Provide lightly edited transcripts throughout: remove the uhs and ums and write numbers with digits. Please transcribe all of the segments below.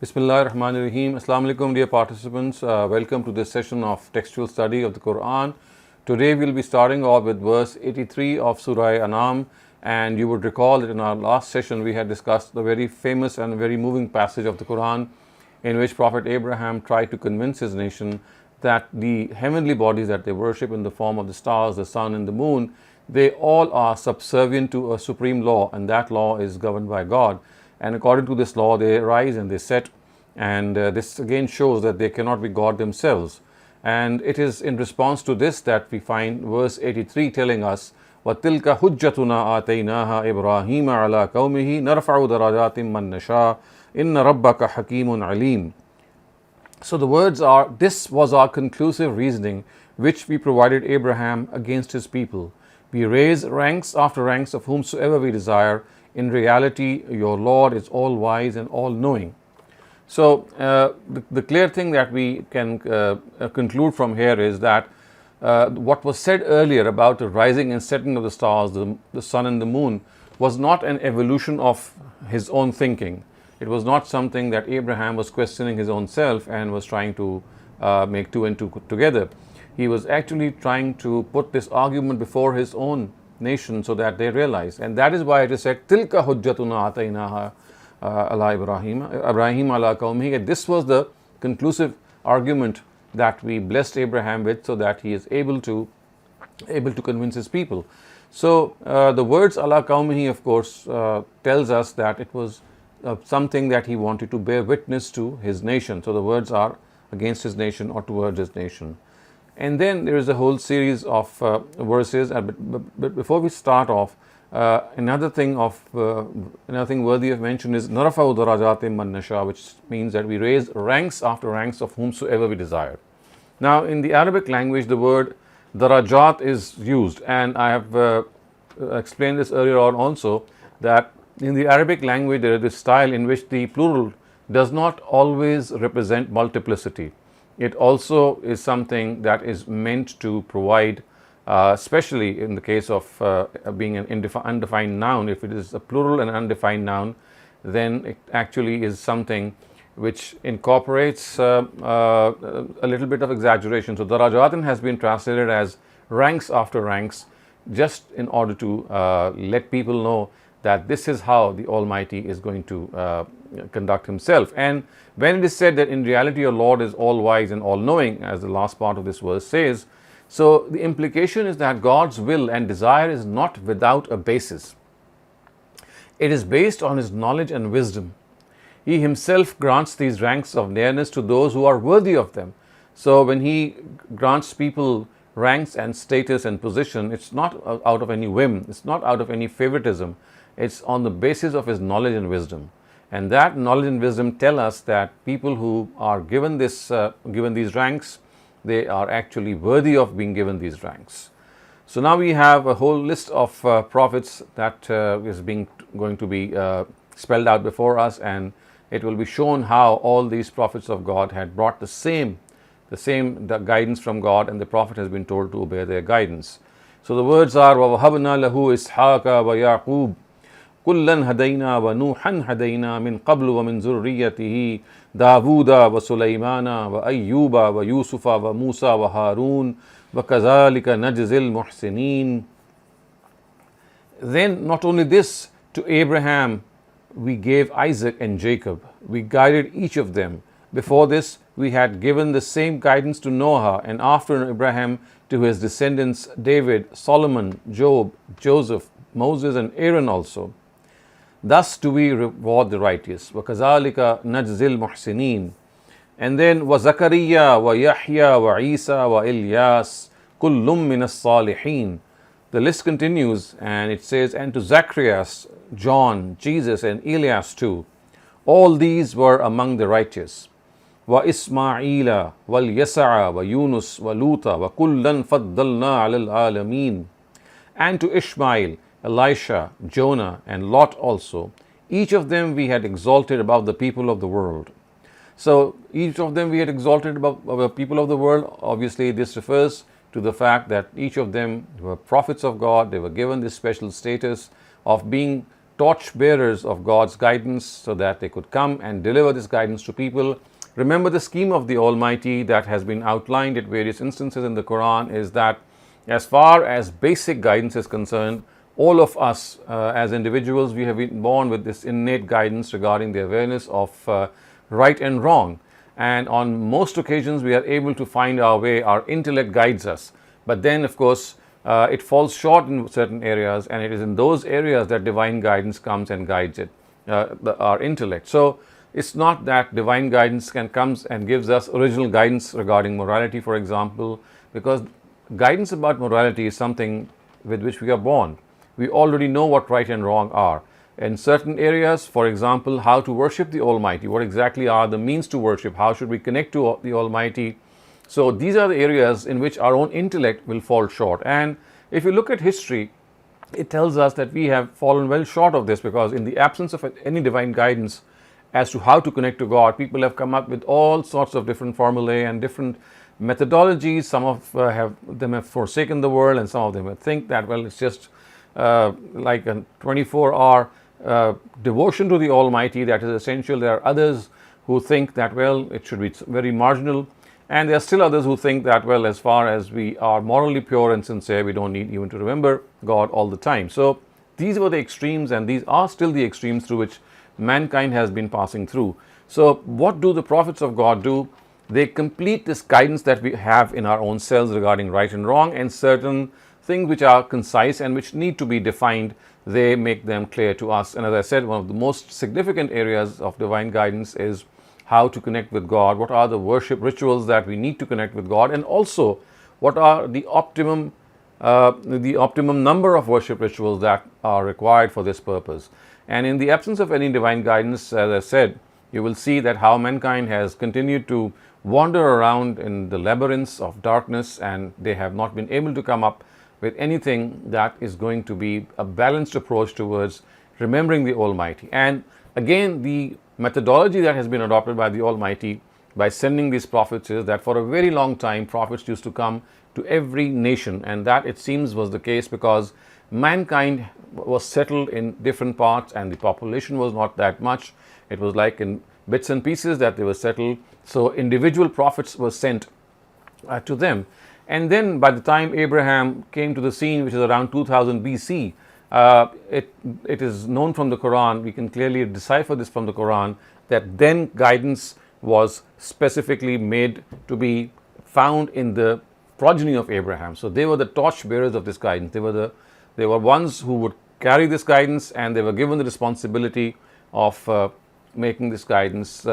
Bismillahir Rahmanir Rahim. Assalamu alaikum, dear participants. Welcome to this session of textual study of the Quran. Today we'll be starting off with verse 83 of Surah An'am, and you would recall that in our last session we had discussed the very famous and very moving passage of the Quran in which Prophet Abraham tried to convince his nation that the heavenly bodies that they worship in the form of the stars, the sun and the moon, they all are subservient to a supreme law, and that law is governed by God. And according to this law, they rise and they set, and this again shows that they cannot be God themselves. And it is in response to this that we find verse 83 telling us, وَتِلْكَ حُجَّتُنَا آتَيْنَاهَا إِبْرَاهِيمَ عَلَىٰ قَوْمِهِ نَرْفَعُ دَرَجَاتٍ مَّن نَّشَاءُ إِنَّ رَبَّكَ حَكِيمٌ عَلِيمٌ. So the words are, this was our conclusive reasoning which we provided Abraham against his people. We raise ranks after ranks of whomsoever we desire. In reality, your Lord is all wise and all knowing. So the clear thing that we can conclude from here is that what was said earlier about the rising and setting of the stars, the sun and the moon, was not an evolution of his own thinking. It was not something that Abraham was questioning his own self and was trying to make two and two together. He was actually trying to put this argument before his own nation so that they realize, and that is why it is said, Tilka hujjatuna atainaha ala Ibrahim ala qawmihi. This was the conclusive argument that we blessed Abraham with, so that he is able to convince his people. So the words ala qawmihi, of course, tells us that it was something that he wanted to bear witness to his nation. So the words are against his nation or towards his nation. And then there is a whole series of verses. But before we start off, another thing worthy of mention is narfa'u darajatim man nasha, which means that we raise ranks after ranks of whomsoever we desire. Now, in the Arabic language, the word darajat is used, and I have explained this earlier on also, that in the Arabic language there is this style in which the plural does not always represent multiplicity. It also is something that is meant to provide, especially in the case of being an undefined noun. If it is a plural and undefined noun, then it actually is something which incorporates a little bit of exaggeration. So darajatan has been translated as ranks after ranks, just in order to let people know that this is how the Almighty is going to conduct himself. And when it is said that in reality your Lord is all wise and all knowing, as the last part of this verse says, so the implication is that God's will and desire is not without a basis. It is based on his knowledge and wisdom. He himself grants these ranks of nearness to those who are worthy of them. So when he grants people ranks and status and position, it's not out of any whim, it's not out of any favoritism. It's on the basis of his knowledge and wisdom. And that knowledge and wisdom tell us that people who are given these ranks, they are actually worthy of being given these ranks. So now we have a whole list of prophets that is going to be spelled out before us, and it will be shown how all these prophets of God had brought the same guidance from God, and the prophet has been told to obey their guidance. So the words are, وَوَهَبْنَا لَهُ إِسْحَاقَ وَيَعْقُوبَ كُلًّا هَدَيْنَا وَنُوحًا هَدَيْنَا مِنْ قَبْلُ وَمِنْ ذُرِّيَّتِهِ دَاوُودَ وَسُلَيْمَانَ وَأَيُّوبَ وَيُوسُفَ وَمُوسَى وَهَارُونَ وَكَذَلِكَ نَجْزِي الْمُحْسِنِينَ. Then not only this, to Abraham we gave Isaac and Jacob. We guided each of them. Before this we had given the same guidance to Noah, and after Abraham to his descendants David, Solomon, Job, Joseph, Moses and Aaron also. Thus do we reward the righteous. وَكَذَلِكَ نَجْزِي الْمُحْسِنِينَ. And then وَزَكَرِيَّا وَيَحْيَا وَعِيسَى وَإِلْيَاسَ كُلٌّ مِّنَ الصَّالِحِينَ. The list continues, and it says, and to Zacharias, John, Jesus and Elias too. All these were among the righteous. وَإِسْمَاعِيلَ وَالْيَسَعَ وَيُونُسَ وَلُوطَ وَكُلًّا فَضَّلْنَا عَلَى الْعَالَمِينَ. And to Ishmael, Elisha, Jonah and Lot also. Each of them we had exalted above the people of the world. So each of them we had exalted above the people of the world. Obviously this refers to the fact that each of them were prophets of God. They were given this special status of being torch bearers of God's guidance so that they could come and deliver this guidance to people. Remember, the scheme of the Almighty that has been outlined at various instances in the Quran is that as far as basic guidance is concerned, all of us as individuals, we have been born with this innate guidance regarding the awareness of right and wrong. And on most occasions, we are able to find our way. Our intellect guides us. But then, of course, it falls short in certain areas, and it is in those areas that divine guidance comes and guides it, our intellect. So it's not that divine guidance comes and gives us original guidance regarding morality, for example, because guidance about morality is something with which we are born. We already know what right and wrong are. In certain areas, for example, how to worship the Almighty, what exactly are the means to worship, how should we connect to the Almighty. So these are the areas in which our own intellect will fall short. And if you look at history, it tells us that we have fallen well short of this, because in the absence of any divine guidance as to how to connect to God, people have come up with all sorts of different formulae and different methodologies. Some of them have forsaken the world, and some of them think that, well, it's just like a 24-hour devotion to the Almighty that is essential. There are others who think that, well, it should be very marginal. And there are still others who think that, well, as far as we are morally pure and sincere, we don't need even to remember God all the time. So these were the extremes, and these are still the extremes through which mankind has been passing through. So what do the prophets of God do? They complete this guidance that we have in our own selves regarding right and wrong, and certain things which are concise and which need to be defined, they make them clear to us. And as I said, one of the most significant areas of divine guidance is how to connect with God, what are the worship rituals that we need to connect with God, and also what are the optimum number of worship rituals that are required for this purpose. And in the absence of any divine guidance, as I said, you will see that how mankind has continued to wander around in the labyrinths of darkness, and they have not been able to come up with anything that is going to be a balanced approach towards remembering the Almighty. And again, the methodology that has been adopted by the Almighty by sending these prophets is that for a very long time, prophets used to come to every nation, and that, it seems, was the case because mankind was settled in different parts and the population was not that much. It was like in bits and pieces that they were settled. So individual prophets were sent to them. And then by the time Abraham came to the scene, which is around 2000 BC, it is known from the Quran, we can clearly decipher this from the Quran, that then guidance was specifically made to be found in the progeny of Abraham. So they were the torch bearers of this guidance. They were ones who would carry this guidance, and they were given the responsibility of making this guidance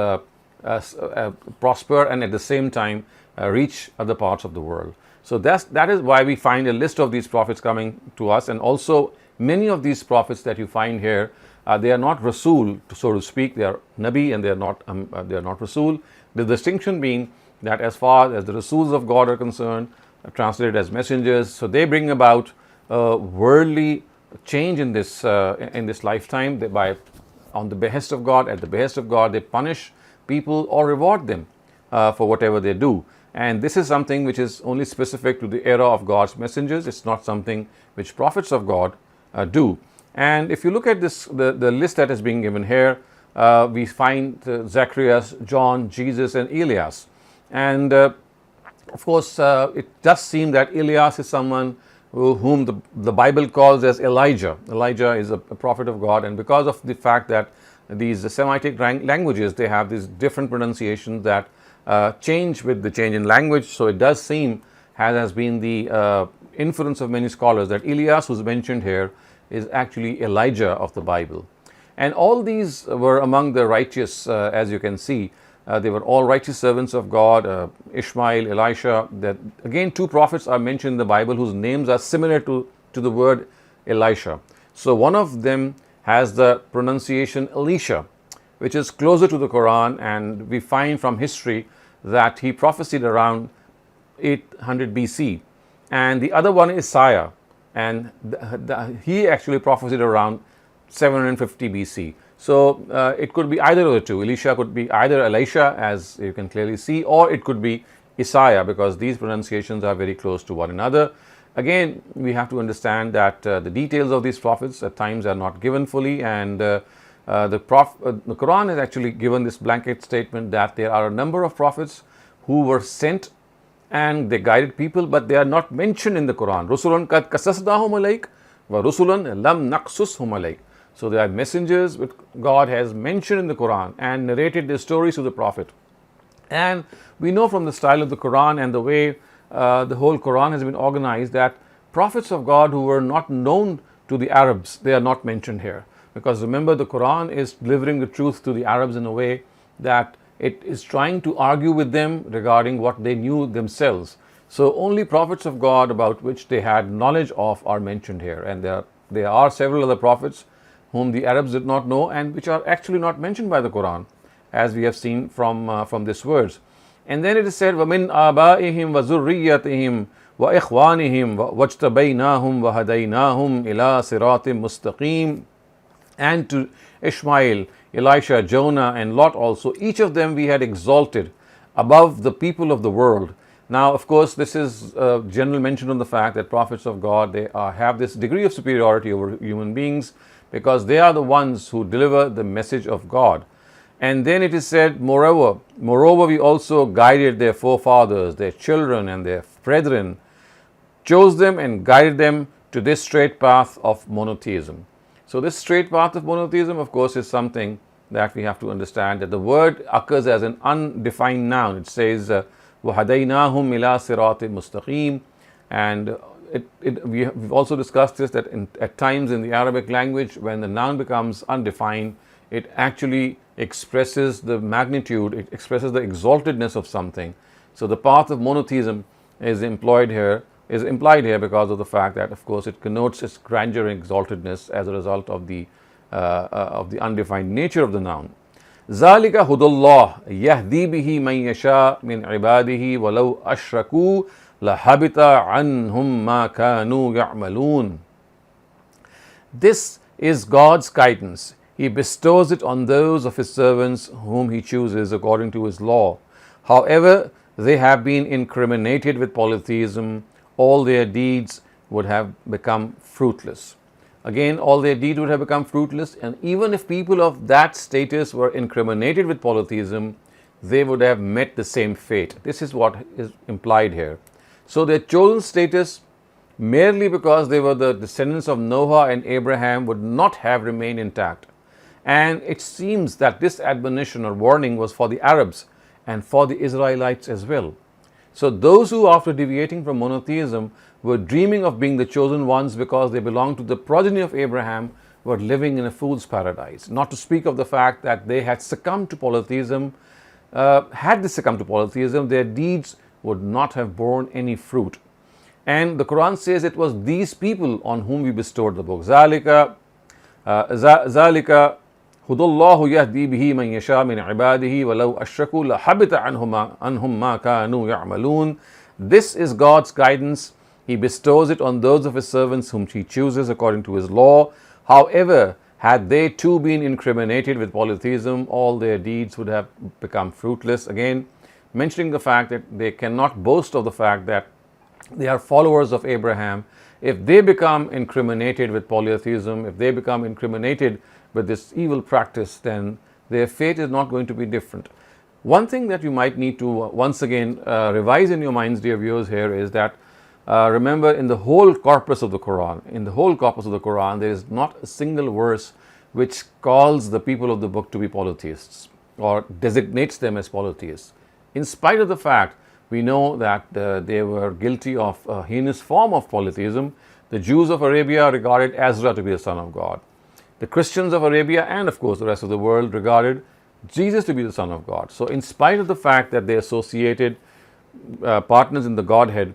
prosper and at the same time reach other parts of the world. So that is why we find a list of these prophets coming to us, and also many of these prophets that you find here, they are not Rasul, so to speak. They are Nabi, and they are not Rasul. The distinction being that as far as the Rasuls of God are concerned, translated as messengers, so they bring about worldly change in this lifetime. On the behest of God, at the behest of God, they punish people or reward them for whatever they do. And this is something which is only specific to the era of God's messengers. It's not something which prophets of God do. And if you look at this, the list that is being given here, we find Zacharias, John, Jesus, and Elias. And of course, it does seem that Elias is someone whom the Bible calls as Elijah. Elijah is a prophet of God, and because of the fact that these Semitic languages, they have these different pronunciations that change with the change in language. So it does seem, has been the influence of many scholars, that Elias, who's mentioned here, is actually Elijah of the Bible. And all these were among the righteous, as you can see. They were all righteous servants of God, Ishmael, Elisha. That again, two prophets are mentioned in the Bible whose names are similar to the word Elisha. So one of them has the pronunciation Elisha, which is closer to the Quran, and we find from history that he prophesied around 800 BC. And the other one is Isaiah, and he actually prophesied around 750 BC. So it could be either of the two. Elisha could be either Elisha, as you can clearly see, or it could be Isaiah, because these pronunciations are very close to one another. Again, we have to understand that the details of these prophets at times are not given fully, and the Quran has actually given this blanket statement that there are a number of prophets who were sent and they guided people, but they are not mentioned in the Quran. Rusulan kad kasasnahum alayk wa rusulan lam naqsushum alayk. So there are messengers which God has mentioned in the Quran and narrated their stories to the Prophet. And we know from the style of the Quran and the way the whole Quran has been organized that prophets of God who were not known to the Arabs, they are not mentioned here. Because remember, the Quran is delivering the truth to the Arabs in a way that it is trying to argue with them regarding what they knew themselves. So only prophets of God about which they had knowledge of are mentioned here. And there are several other prophets whom the Arabs did not know and which are actually not mentioned by the Quran, as we have seen from this verse. And then it is said, وَمِنْ آبَائِهِمْ وَذُرِّيَّتِهِمْ وَإِخْوَانِهِمْ وَاجْتَبَيْنَاهُمْ وَهَدَيْنَاهُمْ إِلَىٰ صِرَاطٍ مُسْتَقِيمٍ. And to Ishmael, Elisha, Jonah, and Lot also, each of them we had exalted above the people of the world. Now, of course, this is a general mention on the fact that prophets of God, they have this degree of superiority over human beings because they are the ones who deliver the message of God. And then it is said, moreover, we also guided their forefathers, their children, and their brethren, chose them and guided them to this straight path of monotheism. So this straight path of monotheism, of course, is something that we have to understand, that the word occurs as an undefined noun. It says, وَهَدَيْنَاهُمْ إِلَىٰ صِرَاطٍ مُسْتَقِيمٍ. And we've also discussed this, that at times in the Arabic language, when the noun becomes undefined, it actually expresses the magnitude, it expresses the exaltedness of something. So the path of monotheism is implied here because of the fact that, of course, it connotes its grandeur and exaltedness as a result of the undefined nature of the noun. ذَلِكَ هُدَى اللَّهِ يَهْدِي بِهِ مَن يَشَاءُ مِنْ عِبَادِهِ وَلَوْ أَشْرَكُوا لَحَبِطَ عَنْهُمْ مَا كَانُوا يَعْمَلُونَ. This is God's guidance. He bestows it on those of His servants whom He chooses according to His law. However, they have been incriminated with polytheism, all their deeds would have become fruitless. Again, all their deeds would have become fruitless, and even if people of that status were incriminated with polytheism, they would have met the same fate. This is what is implied here. So their chosen status, merely because they were the descendants of Noah and Abraham, would not have remained intact. And it seems that this admonition or warning was for the Arabs and for the Israelites as well. So those who, after deviating from monotheism, were dreaming of being the chosen ones because they belonged to the progeny of Abraham, were living in a fool's paradise. Not to speak of the fact that they had succumbed to polytheism. Had they succumbed to polytheism, their deeds would not have borne any fruit. And the Quran says it was these people on whom we bestowed the book. ذَلِكَ هُدَى اللَّهُ يَهْدِي بِهِ مَن يَشَاءُ مِنْ عِبَادِهِ وَلَوْ أَشْرَكُوا لَحَبِطَ عَنْهُمْ مَا كَانُوا يَعْمَلُونَ. This is God's guidance. He bestows it on those of His servants whom He chooses according to His law. However, had they too been incriminated with polytheism, all their deeds would have become fruitless. Again, mentioning the fact that they cannot boast of the fact that they are followers of Abraham. If they become incriminated with polytheism, if they become incriminated with this evil practice, then their fate is not going to be different. One thing that you might need to once again revise in your minds, dear viewers, here is that remember, in the whole corpus of the Quran, there is not a single verse which calls the people of the book to be polytheists or designates them as polytheists. In spite of the fact we know that they were guilty of a heinous form of polytheism. The Jews of Arabia regarded Ezra to be the son of God. The Christians of Arabia and of course the rest of the world regarded Jesus to be the son of God. So in spite of the fact that they associated partners in the Godhead,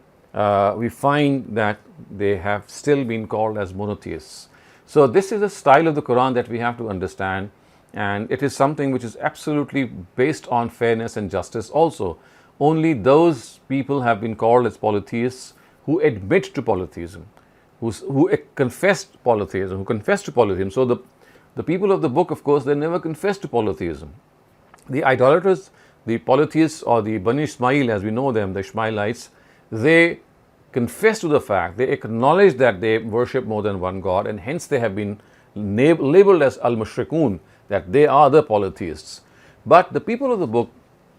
we find that they have still been called as monotheists. So this is a style of the Quran that we have to understand, and it is something which is absolutely based on fairness and justice also. Only those people have been called as polytheists who admit to polytheism, who confessed polytheism, who confess to polytheism. So the people of the book, of course, they never confess to polytheism. The idolaters, the polytheists or the Bani Ismail as we know them, the Ishmaelites, they confess to the fact, they acknowledge that they worship more than one God, and hence they have been labeled as al-mushrikun, that they are the polytheists. But the people of the book,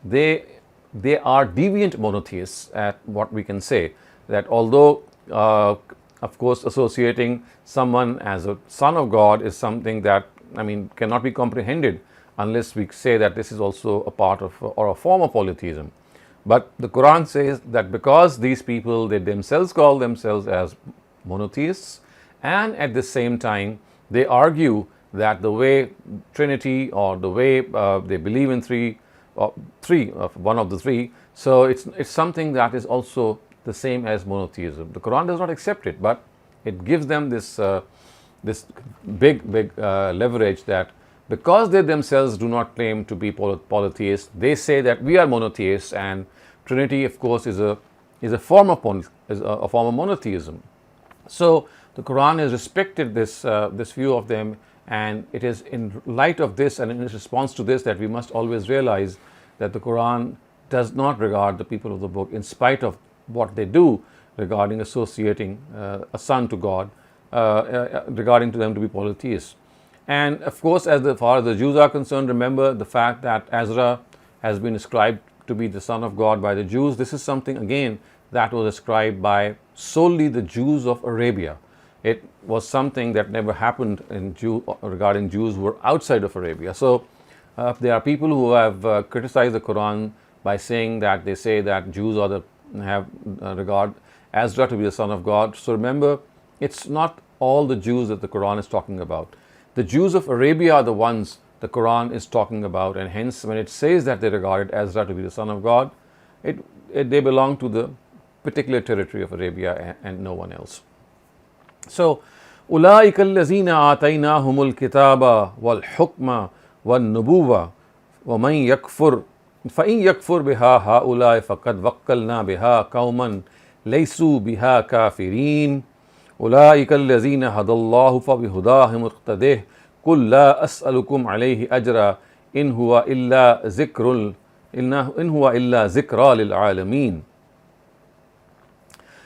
they are deviant monotheists, at what we can say, that although of course associating someone as a son of God is something that cannot be comprehended unless we say that this is also a part of or a form of polytheism. But the Quran says that because these people, they themselves call themselves as monotheists, and at the same time they argue that the way Trinity, or the way they believe in three of one of the three, so it's something that is also the same as monotheism. The Quran does not accept it, but it gives them this big leverage that because they themselves do not claim to be polytheists, they say that we are monotheists, and Trinity, of course, is a form of monotheism. So the Quran has respected this view of them, and it is in light of this and in response to this that we must always realize that the Quran does not regard the people of the book, in spite of what they do regarding associating a son to God, regarding to them to be polytheists. And of course, as far as the Jews are concerned, remember the fact that Ezra has been ascribed to be the son of God by the Jews. This is something again that was ascribed by solely the Jews of Arabia. It was something that never happened regarding Jews who were outside of Arabia. So there are people who have criticized the Quran by saying that they say that Jews regard Ezra to be the son of God. So remember, it's not all the Jews that the Quran is talking about. The Jews of Arabia are the ones the Quran is talking about, and hence when it says that they regarded Ezra to be the son of God, they belong to the particular territory of Arabia and no one else. So, أُولَٰئِكَ الَّذِينَ آتَيْنَاهُمُ الْكِتَابَ وَالْحُكْمَ وَالنُّبُوَّةَ وَمَنْ يَكْفُرْ فَإِنْ يَكْفُرْ بِهَا هَؤُلَاءِ فَقَدْ وَكَّلْنَا بِهَا قَوْمًا لَيْسُوا بِهَا كَافِرِينَ أُولَٰئِكَ الَّذِينَ هَدَى اللَّهُ فَبِهُدَاهُ مُقْتَدِهِ قُلْ لَا أَسْأَلُكُمْ عَلَيْهِ أَجْرًا إِنْ هُوَ إِلَّا ذِكْرًا لِلْعَالَمِينَ.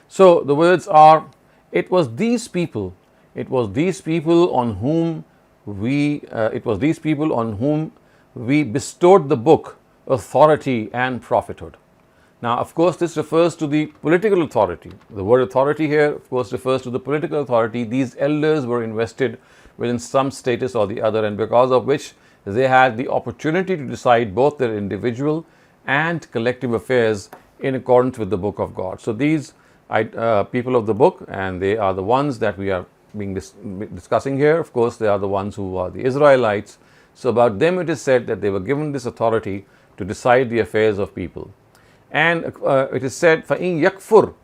So the words are, it was these people on whom we bestowed the book, authority and prophethood. Now, of course, this refers to the political authority. The word authority here, of course, refers to the political authority. These elders were invested within some status or the other, and because of which they had the opportunity to decide both their individual and collective affairs in accordance with the book of God. So these people of the book, and they are the ones that we are discussing here. Of course, they are the ones who are the Israelites. So about them it is said that they were given this authority to decide the affairs of people. And it is said, فَإِنْ يَكْفُرْ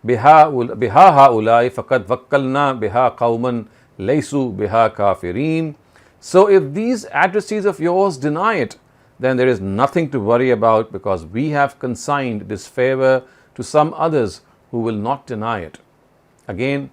بِهَا هَؤُلَاءِ فَقَدْ وَكَّلْنَا بِهَا قَوْمًا لَيْسُوا بِهَا كَافِرِينَ. So if these addressees of yours deny it, then there is nothing to worry about, because we have consigned this favor to some others who will not deny it. Again,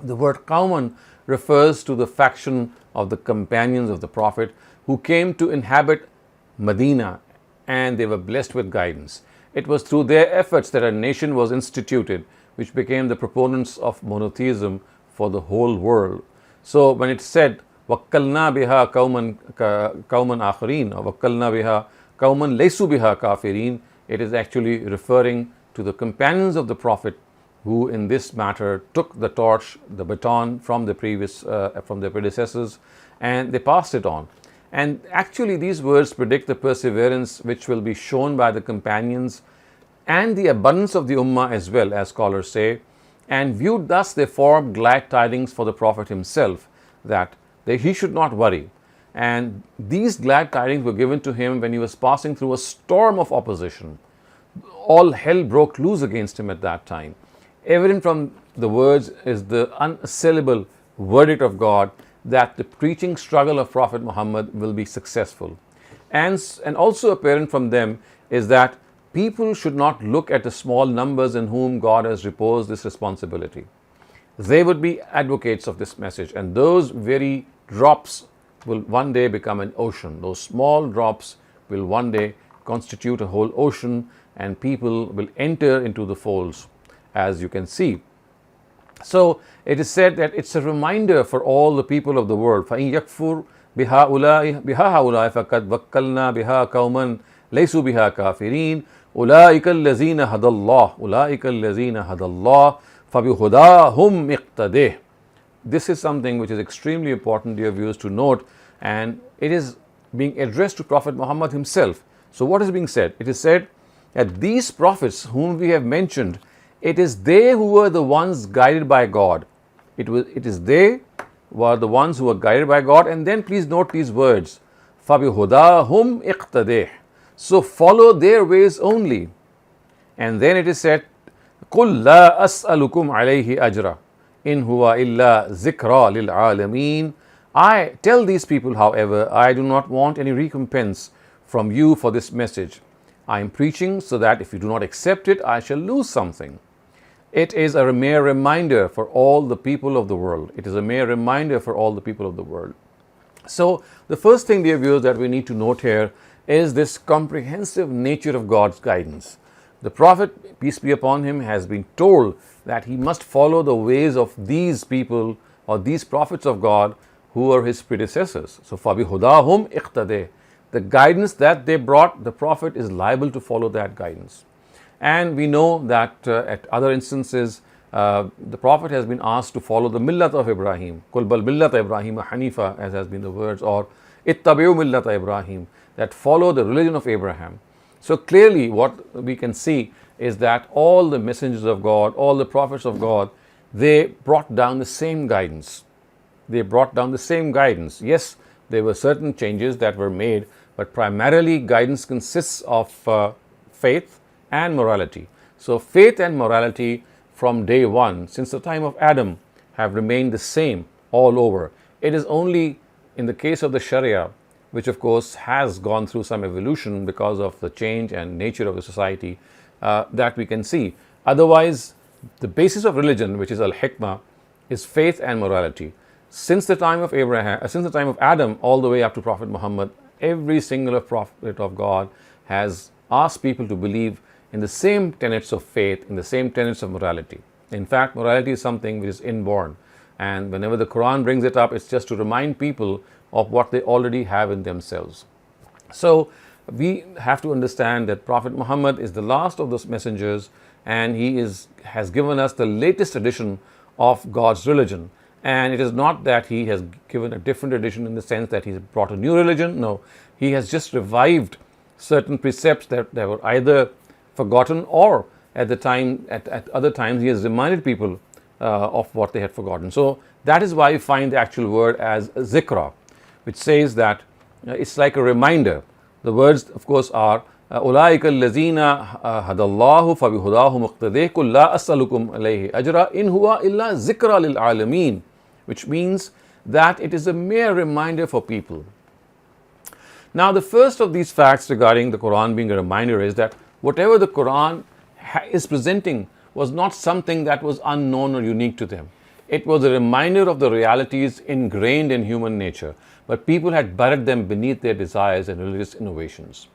the word qawman refers to the faction of the companions of the Prophet who came to inhabit Medina, and they were blessed with guidance. It was through their efforts that a nation was instituted which became the proponents of monotheism for the whole world. So when it said وَكَّلْنَا بِهَا قَوْمًا آخَرِينَ or وَكَّلْنَا بِهَا قَوْمًا لَيْسُوا بِهَا كَافِرِينَ, it is actually referring to the companions of the Prophet who in this matter took the torch, the baton from their predecessors, and they passed it on. And actually these words predict the perseverance which will be shown by the companions and the abundance of the ummah as well, as scholars say. And viewed thus, they formed glad tidings for the Prophet himself that he should not worry. And these glad tidings were given to him when he was passing through a storm of opposition. All hell broke loose against him at that time. Evident from the words is the unassailable verdict of God that the preaching struggle of Prophet Muhammad will be successful. And also apparent from them is that people should not look at the small numbers in whom God has reposed this responsibility. They would be advocates of this message, and those very drops will one day become an ocean. Those small drops will one day constitute a whole ocean, and people will enter into the folds, as you can see. So it is said that it's a reminder for all the people of the world. فَإِن يَكْفُرْ بِهَا هَؤُلَاءِ فَقَدْ وَكَّلْنَا بِهَا قَوْمًا لَيْسُوا بِهَا كَافِرِينَ أُولَٰئِكَ الَّذِينَ هَدَى اللَّهُ أُولَٰئِكَ الَّذِينَ هَدَى اللَّهُ فَبِهُدَاهُمْ اقْتَدِهْ. This is something which is extremely important, dear viewers, to note, and it is being addressed to Prophet Muhammad himself. So what is being said? It is said that these prophets whom we have mentioned, it is they who were the ones guided by God. It is they who are the ones who were guided by God. And then please note these words, فَبِهُدَاهُمْ اقْتَدِهْ. So follow their ways only. And then it is said, قُلْ لَا أَسْأَلُكُمْ عَلَيْهِ أَجْرًا إِنْ هُوَ إِلَّا ذِكْرَى لِلْعَالَمِينَ. I tell these people, however, I do not want any recompense from you for this message. I am preaching so that if you do not accept it, I shall lose something. It is a mere reminder for all the people of the world. It is a mere reminder for all the people of the world. So the first thing, dear viewers, that we need to note here is this comprehensive nature of God's guidance. The Prophet, peace be upon him, has been told that he must follow the ways of these people or these prophets of God who are his predecessors. So فَبِهُدَاهُمْ اِقْتَدِهْ. The guidance that they brought, the Prophet is liable to follow that guidance. And we know that at other instances, the Prophet has been asked to follow the millat of Ibrahim. قُلْ بَلْ مِلَّةَ إِبْرَاهِيمَ حَنِيفًا, as has been the words, or اتَّبِعُوا مِلَّةَ إِبْرَاهِيمَ, that follow the religion of Abraham. So clearly what we can see is that all the messengers of God, all the prophets of God, they brought down the same guidance. They brought down the same guidance. Yes, there were certain changes that were made, but primarily guidance consists of faith and morality. So faith and morality from day one, since the time of Adam, have remained the same all over. It is only in the case of the Sharia, which of course has gone through some evolution because of the change and nature of the society, that we can see. Otherwise, the basis of religion, which is al-hikmah, is faith and morality. Since the time of Adam, all the way up to Prophet Muhammad, every single prophet of God has asked people to believe in the same tenets of faith, in the same tenets of morality. In fact, morality is something which is inborn, and whenever the Quran brings it up, it's just to remind people of what they already have in themselves. So we have to understand that Prophet Muhammad is the last of those messengers, and he has given us the latest edition of God's religion. And it is not that he has given a different edition in the sense that he's brought a new religion. No, he has just revived certain precepts that were either forgotten, or at other times he has reminded people of what they had forgotten. So that is why you find the actual word as zikra, which says that it's like a reminder. The words, of course, are أُولَٰئِكَ الَّذِينَ هَدَى اللَّهُ فَبِهُدَاهُمْ اقْتَدِهْ قُلْ لَا أَسْأَلُكُمْ عَلَيْهِ أَجْرًا إِنْ هُوَ إِلَّا ذِكْرًى لِلْعَالَمِينَ, which means that it is a mere reminder for people. Now, the first of these facts regarding the Quran being a reminder is that whatever the Quran is presenting was not something that was unknown or unique to them. It was a reminder of the realities ingrained in human nature, but people had buried them beneath their desires and religious innovations.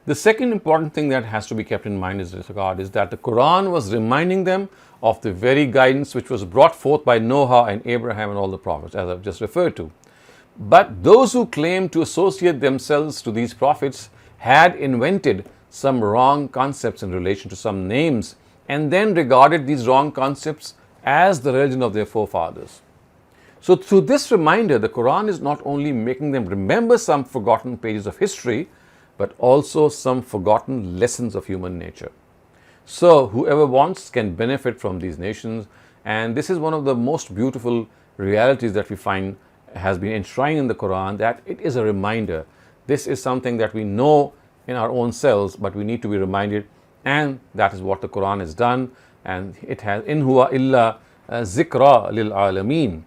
The second important thing that has to be kept in mind in this regard is that the Quran was reminding them of the very guidance which was brought forth by Noah and Abraham and all the prophets, as I've just referred to. But those who claim to associate themselves to these prophets had invented some wrong concepts in relation to some names, and then regarded these wrong concepts as the religion of their forefathers. So through this reminder, the Quran is not only making them remember some forgotten pages of history, but also some forgotten lessons of human nature. So whoever wants can benefit from these nations, and this is one of the most beautiful realities that we find has been enshrined in the Quran, that it is a reminder. This is something that we know in our own selves, but we need to be reminded, and that is what the Quran has done, and it has in huwa illa zikra lil alamin.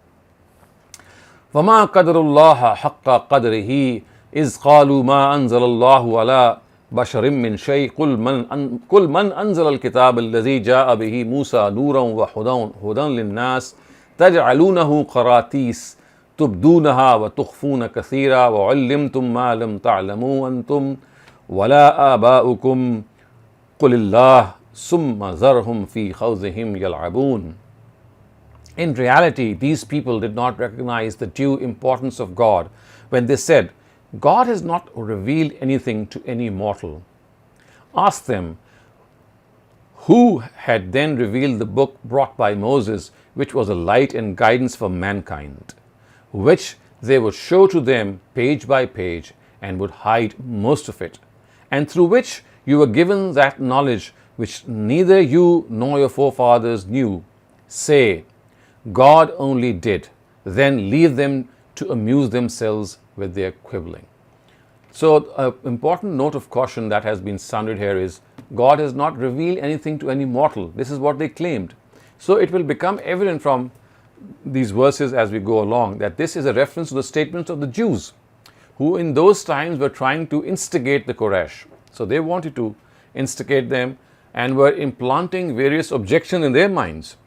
وَمَا قَدْرُ اللَّهَ حَقَّ قَدْرِهِ إِذْ قَالُوا مَا أَنزَلَ اللَّهُ عَلَى بَشَرٍ مِّن شَيْءٍ قُلْ مَنْ أَنزَلَ الْكِتَابَ الَّذِي جَاءَ بِهِ مُوسَى نُورًا وَهُدًى لِلنَّاسِ تَجْعَلُونَهُ قَرَاطِيسَ تُبْدُونَهَا وَتُخْفُونَ كَثِيرًا وَعُلِّمْتُم مَّا لَمْ تَعْلَمُوا أَنتُمْ وَلَا آبَاؤُكُمْ قُلِ اللَّهُ ثُمَّ ذَرْهُمْ فِي خَوْضِهِمْ يَلْعَبُونَ. In reality, these people did not recognize the due importance of God when they said, God has not revealed anything to any mortal. Ask them, who had then revealed the book brought by Moses, which was a light and guidance for mankind, which they would show to them page by page and would hide most of it, and through which you were given that knowledge which neither you nor your forefathers knew. Say, God only did, then leave them to amuse themselves with their quibbling. So, an important note of caution that has been sounded here is, God has not revealed anything to any mortal. This is what they claimed. So, it will become evident from these verses as we go along that this is a reference to the statements of the Jews, who in those times were trying to instigate the Quraysh. So, they wanted to instigate them and were implanting various objections in their minds.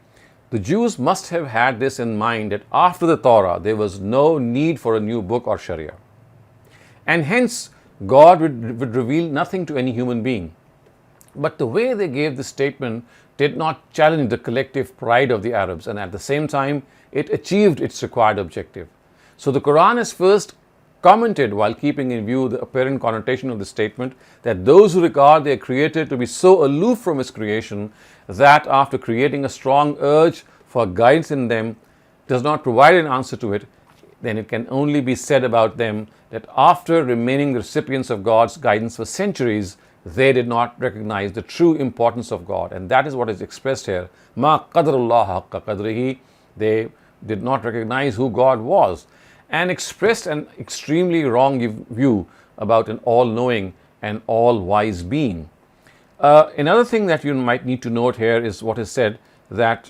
The Jews must have had this in mind, that after the Torah there was no need for a new book or Sharia, and hence God would reveal nothing to any human being. But the way they gave this statement did not challenge the collective pride of the Arabs, and at the same time it achieved its required objective. So the Quran is first commented while keeping in view the apparent connotation of the statement that those who regard their Creator to be so aloof from His creation that after creating a strong urge for guidance in them does not provide an answer to it, then it can only be said about them that after remaining the recipients of God's guidance for centuries, they did not recognize the true importance of God. And that is what is expressed here. Ma qadarullah haqqa qadrihi. They did not recognize who God was, and expressed an extremely wrong view about an all-knowing and all-wise being. Another thing that you might need to note here is what is said, that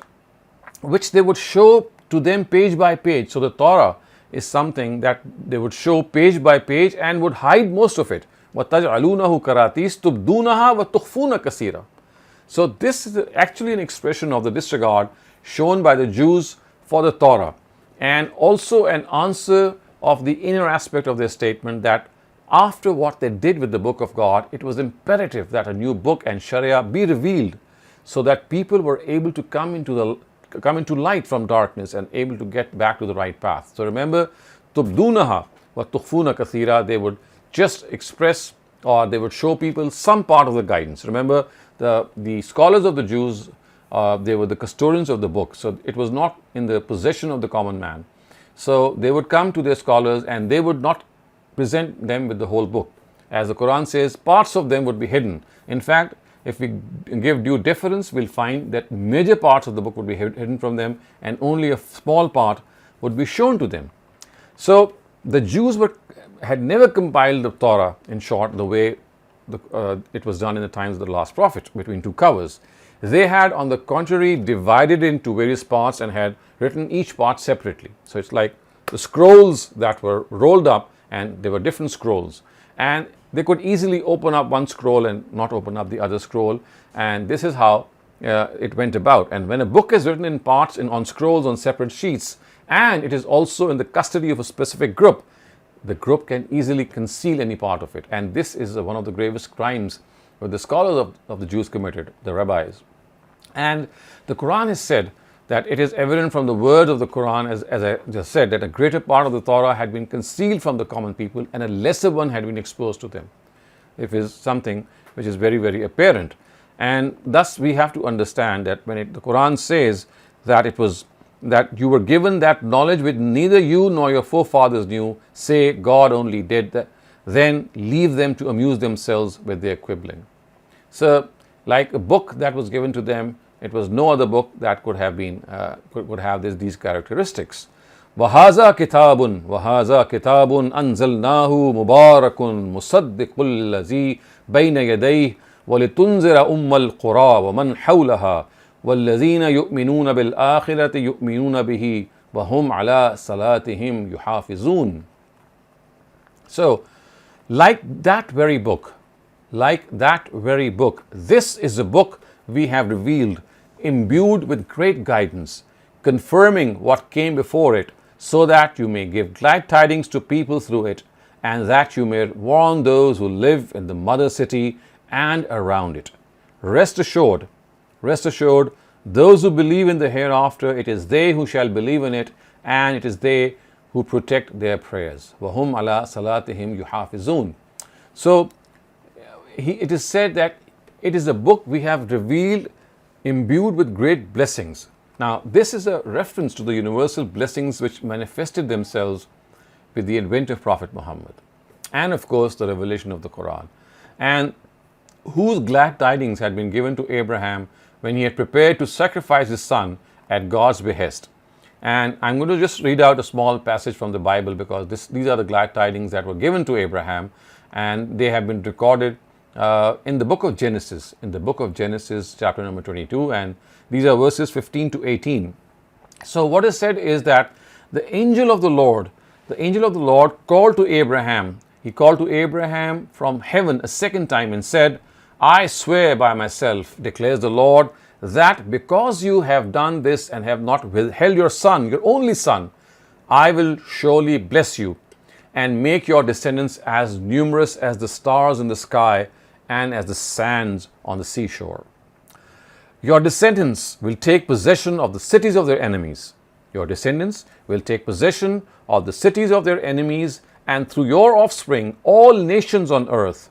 which they would show to them page by page. So the Torah is something that they would show page by page and would hide most of it. وَتَجْعَلُونَهُ كَرَاتِيسَ تُبْدُونَهَا وَتُخْفُونَ كَثِيرًا. So this is actually an expression of the disregard shown by the Jews for the Torah, and also an answer of the inner aspect of their statement that after what they did with the book of God, it was imperative that a new book and Sharia be revealed so that people were able to come into light from darkness and able to get back to the right path. So remember, tubdunaha wa tukhfuna kathira, they would just express, or they would show people some part of the guidance. Remember, the scholars of the Jews, they were the custodians of the book, so it was not in the possession of the common man. So they would come to their scholars and they would not present them with the whole book. As the Quran says, parts of them would be hidden. In fact, if we give due deference, we'll find that major parts of the book would be hidden from them and only a small part would be shown to them. So the Jews had never compiled the Torah, in short, the way it was done in the times of the last prophet, between two covers. They had, on the contrary, divided into various parts and had written each part separately. So it's like the scrolls that were rolled up, and there were different scrolls, and they could easily open up one scroll and not open up the other scroll, and this is how it went about. And when a book is written in parts on scrolls on separate sheets, and it is also in the custody of a specific group, the group can easily conceal any part of it, and this is one of the gravest crimes that the scholars of the Jews committed, the rabbis. And the Quran has said that it is evident from the words of the Quran, as I just said, that a greater part of the Torah had been concealed from the common people and a lesser one had been exposed to them. It is something which is very, very apparent. And thus we have to understand that when the Quran says that you were given that knowledge which neither you nor your forefathers knew, say God only did that, then leave them to amuse themselves with their quibbling. So like a book that was given to them, it was no other book that could have these characteristics. وَهَذَا كِتَابٌ أَنزَلْنَاهُ مُبَارَكٌ مُصَدِّقُ الَّذِي بَيْنَ يَدَيْهِ وَلِتُنذِرَ أُمَّ الْقُرَى وَمَنْ حَوْلَهَا وَالَّذِينَ يُؤْمِنُونَ بِالْآخِرَةِ يُؤْمِنُونَ بِهِ وَهُمْ عَلَى صَلَاتِهِمْ يُحَافِظُونَ. So, like that very book, this is a book we have revealed, imbued with great guidance, confirming what came before it, so that you may give glad tidings to people through it, and that you may warn those who live in the mother city and around it. Rest assured, those who believe in the hereafter, it is they who shall believe in it, and it is they who protect their prayers. وَهُمْ عَلَى صَلَاتِهِمْ يُحَافِظُونَ. So, it is said that it is a book we have revealed, imbued with great blessings. Now, this is a reference to the universal blessings which manifested themselves with the advent of Prophet Muhammad, and of course the revelation of the Quran, and whose glad tidings had been given to Abraham when he had prepared to sacrifice his son at God's behest. And I'm going to just read out a small passage from the Bible, because these are the glad tidings that were given to Abraham, and they have been recorded in the book of Genesis, chapter number 22, and these are verses 15 to 18. So what is said is that the angel of the Lord called to Abraham. He called to Abraham from heaven a second time and said, I swear by myself, declares the Lord, that because you have done this and have not withheld your son, your only son, I will surely bless you and make your descendants as numerous as the stars in the sky and as the sands on the seashore. Your descendants will take possession of the cities of their enemies. Your descendants will take possession of the cities of their enemies, and through your offspring, all nations on earth,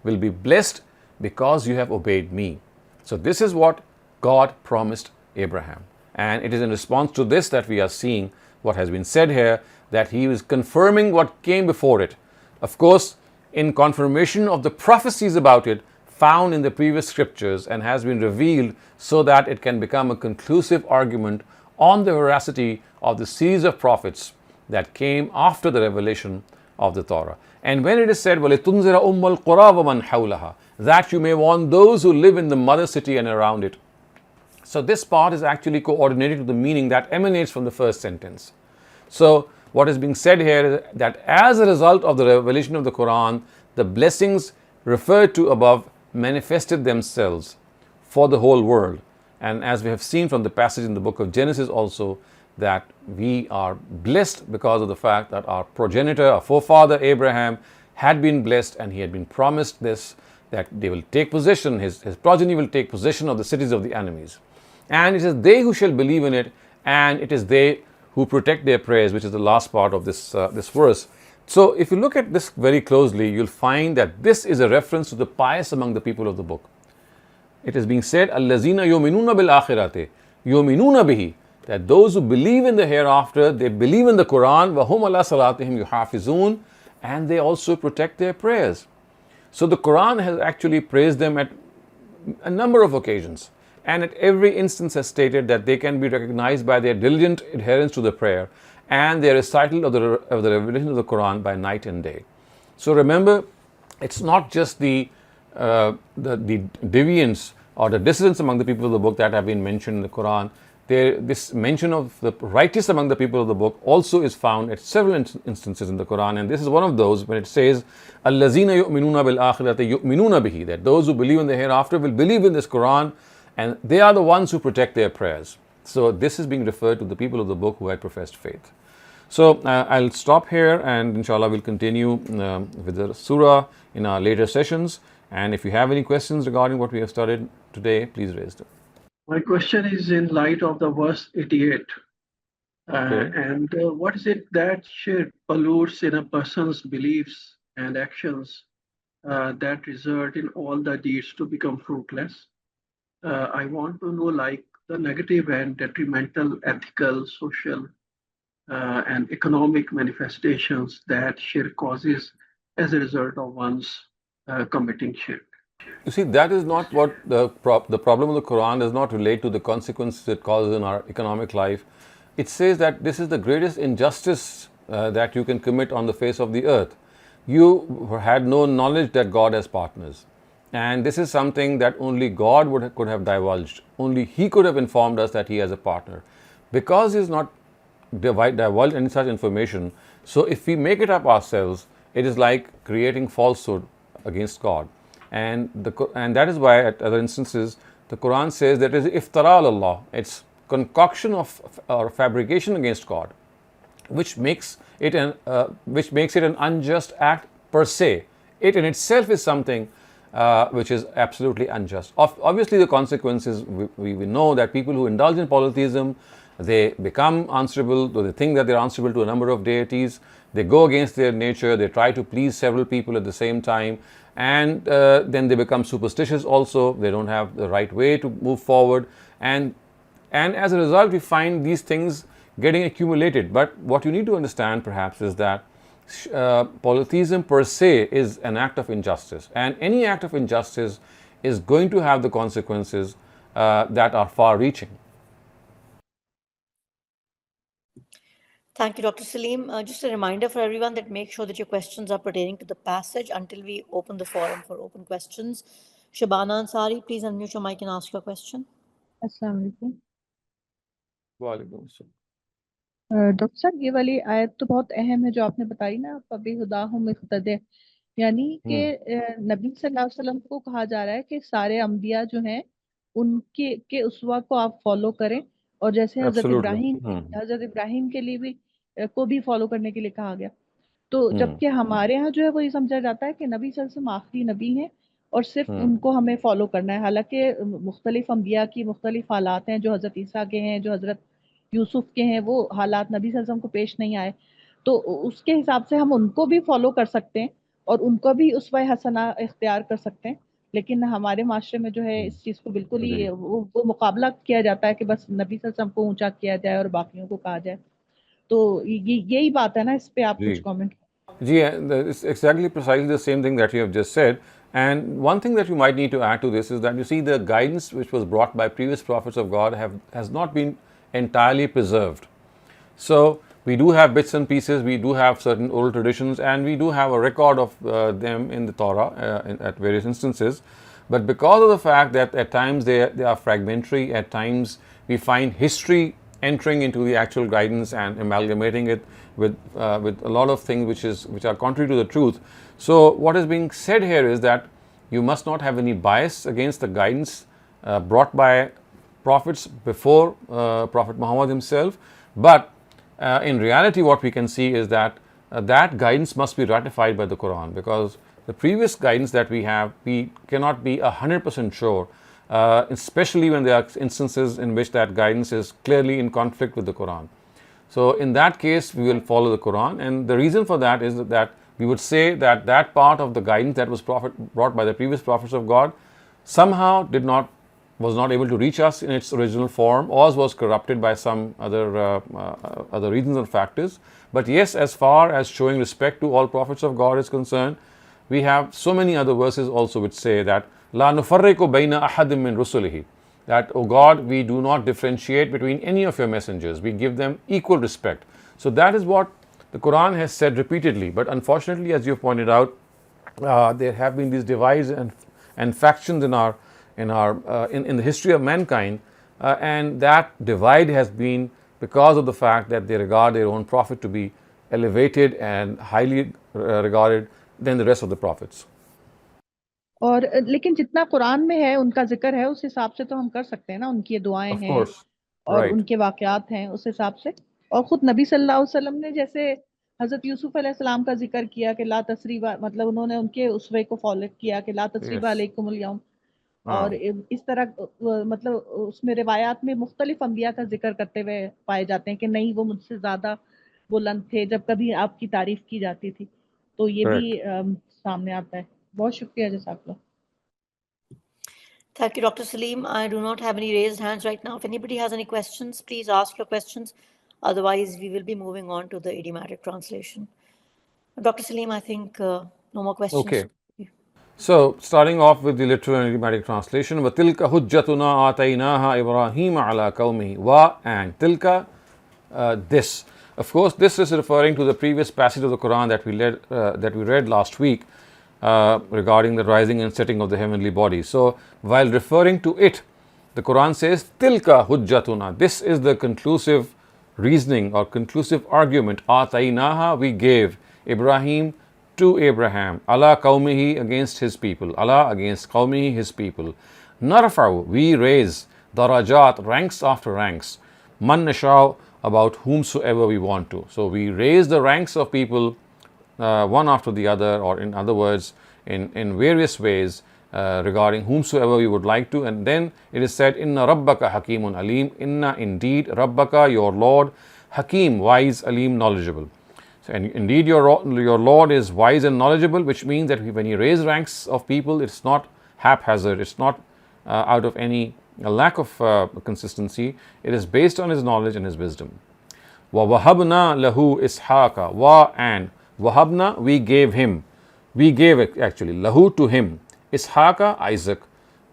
will be blessed because you have obeyed me. So this is what God promised Abraham. And it is in response to this that we are seeing what has been said here, that he is confirming what came before it. Of course, in confirmation of the prophecies about it found in the previous scriptures, and has been revealed so that it can become a conclusive argument on the veracity of the series of prophets that came after the revelation of the Torah. And when it is said, وَلِتُنْزِرَ أُمَّ الْقُرَى وَمَنْ حَوْلَهَا, that you may warn those who live in the mother city and around it. So this part is actually coordinated to the meaning that emanates from the first sentence. So what is being said here is that as a result of the revelation of the Quran, the blessings referred to above manifested themselves for the whole world. And as we have seen from the passage in the book of Genesis also, that we are blessed because of the fact that our progenitor, our forefather Abraham, had been blessed, and he had been promised this, that they will take possession, his progeny will take possession of the cities of the enemies. And it is they who shall believe in it, and it is they who protect their prayers, which is the last part of this verse. So if you look at this very closely, you'll find that this is a reference to the pious among the people of the book. It is being said, Allazina yuminuna bil akhirati, yuminuna bihi, that those who believe in the hereafter, they believe in the Quran, wa hum ala salatihim yuhafizun, and they also protect their prayers. So the Quran has actually praised them at a number of occasions, and at every instance has stated that they can be recognized by their diligent adherence to the prayer and their recital of the revelation of the Quran by night and day. So remember, it's not just the deviance or the dissidents among the people of the book that have been mentioned in the Quran. This mention of the righteous among the people of the book also is found at several instances in the Quran, and this is one of those when it says, Allazina yu'minuna bil akhirati yu'minuna bihi, that those who believe in the hereafter will believe in this Quran, and they are the ones who protect their prayers. So this is being referred to the people of the book who had professed faith. So I'll stop here, and inshallah we'll continue with the surah in our later sessions. And if you have any questions regarding what we have studied today, please raise them. My question is in light of the verse 88. Okay. And what is it that shirk pollutes in a person's beliefs and actions that result in all the deeds to become fruitless? I want to know like the negative and detrimental ethical, social, and economic manifestations that shirk causes as a result of one's committing shirk. You see, that is not what the problem of the Quran does not relate to the consequences it causes in our economic life. It says that this is the greatest injustice that you can commit on the face of the earth. You had no knowledge that God has partners. And this is something that only God could have divulged. Only He could have informed us that He has a partner. Because He has not divulged any such information, so if we make it up ourselves, it is like creating falsehood against God. And that is why at other instances the Quran says that it is iftara Allah, it's concoction of or fabrication against God. which makes it an unjust act per se. It in itself is something which is absolutely unjust. Obviously, the consequences, we know that people who indulge in polytheism, they become answerable, or they think that they're answerable to a number of deities. They go against their nature, they try to please several people at the same time, and then they become superstitious also. They don't have the right way to move forward, and as a result, we find these things getting accumulated. But what you need to understand perhaps is that polytheism per se is an act of injustice, and any act of injustice is going to have the consequences that are far reaching. Thank you, Dr. Saleem. Just a reminder for everyone that make sure that your questions are pertaining to the passage until we open the forum for open questions. Shabana Ansari, please unmute your mic and ask your question. अस्सलाम वालेकुम। वालेकुम अस्सलाम। Doctor साहब, ये वाली आयत तो बहुत अहम है जो आपने बताई ना, फबिहुदाहुम इख्तदे, यानी कि नबी सल्लल्लाहु अलैहि वसल्लम को कहा जा रहा है कि सारे अंबिया जो हैं उनके के उसवा को आप फॉलो करें, और जैसे हजरत इब्राहिम के लिए भी को भी फॉलो करने के लिए कहा गया। तो जबकि हमारे यहाँ जो है वो ये समझा जाता है कि नबी सल्लल्लाहु अलैहि वसल्लम आखिरी नबी हैं और सिर्फ उनको हमें फॉलो करना है। हालांकि मुख्तलिफ अंबिया की मुख्तलिफ हालात हैं, जो हजरत ईसा के हैं, जो हजरत यूसुफ के हैं, वो हालात नबी सल्लल्लाहु अलैहि वसल्लम को पेश नहीं आए, तो उसके हिसाब से हम उनको भी फॉलो कर सकते हैं और उनको भी उसवा हसना इख्तियार कर सकते हैं। लेकिन हमारे माशरे में जो है इस चीज़ को बिल्कुल ही वो मुकाबला किया जाता है कि बस नबी सल्लल्लाहु अलैहि वसल्लम को ऊंचा किया जाए और बाकियों को कहा जाए। तो यही बात है ना, इस पे आप कुछ comment. It's exactly precisely the same thing that you have just said. And one thing that you might need to add to this is that you see the guidance which was brought by previous prophets of God has not been entirely preserved. So we do have bits and pieces, we do have certain oral traditions, and we do have a record of them in the Torah at various instances. But because of the fact that at times they are fragmentary, at times we find history entering into the actual guidance and amalgamating it with a lot of things which are contrary to the truth. So what is being said here is that you must not have any bias against the guidance brought by prophets before Prophet Muhammad himself, but in reality what we can see is that that guidance must be ratified by the Quran, because the previous guidance that we have, we cannot be 100% sure, especially when there are instances in which that guidance is clearly in conflict with the Quran. So in that case we will follow the Quran, and the reason for that is that we would say that that part of the guidance that was brought by the previous prophets of God somehow was not able to reach us in its original form, or was corrupted by some other reasons and factors. But yes, as far as showing respect to all prophets of God is concerned, we have so many other verses also which say that La nufarriqu bayna ahadim min rusulihi, that, O God, we do not differentiate between any of your messengers, we give them equal respect. So that is what the Quran has said repeatedly. But unfortunately, as you have pointed out, there have been these divides and factions in the history of mankind, and that divide has been because of the fact that they regard their own prophet to be elevated and highly regarded than the rest of the prophets. और लेकिन जितना कुरान में है उनका जिक्र है उस हिसाब से तो हम कर सकते हैं ना, उनकी दुआएं हैं और उनके वाकयात हैं उस हिसाब से। और खुद नबी सल्लल्लाहु अलैहि वसल्लम ने जैसे हजरत यूसुफ अलैहिस्सलाम का जिक्र किया कि ला तसरीबा, मतलब उन्होंने उनके उसवे को फॉलो किया कि ला तसरीबा अलैकुमुल यौम, और इस तरह मतलब उसमें रिवायात में मुख्तलिफ अंबिया का जिक्र करते हुए पाए जाते हैं कि नहीं वो मुझसे ज्यादा बुलंद थे जब कभी आपकी तारीफ की जाती थी। तो ये भी सामने आता है। बहुत शुक्रिया जज़ाकल्लाह। Thank you, Dr. Saleem. I do not have any raised hands right now. If anybody has any questions, please ask your questions. Otherwise, we will be moving on to the idiomatic translation. Dr. Saleem, I think no more questions. Okay. So, starting off with the literal and idiomatic translation, وَتِلْكَ حُجَّتُنَا آتَيْنَاهَا إِبْرَاهِيمَ عَلَى قَوْمِهِ. Wa and tilka, this. Of course, this is referring to the previous passage of the Quran that we read last week regarding the rising and setting of the heavenly bodies. So, while referring to it, the Quran says, Tilka hujjatuna. This is the conclusive reasoning or conclusive argument. Atainaha, we gave Ibrahim to Abraham. Allah qawmihi, against his people. Allah against qawmihi, his people. Narfa'u, we raise darajat, ranks after ranks. Man nasha'u, about whomsoever we want to. So we raise the ranks of people one after the other, or in other words, in various ways regarding whomsoever we would like to. And then it is said, Inna Rabbaka Hakimun Alim, Inna indeed Rabbaka, your Lord, Hakim, wise, Alim, knowledgeable. So, and indeed your Lord is wise and knowledgeable, which means that when He raises ranks of people, it's not haphazard, it's not out of any lack of consistency. It is based on His knowledge and His wisdom. Wa wahabna lahu ishaqa, wa and wahabna, we gave him, we gave actually lahu to him, ishaqa, Isaac,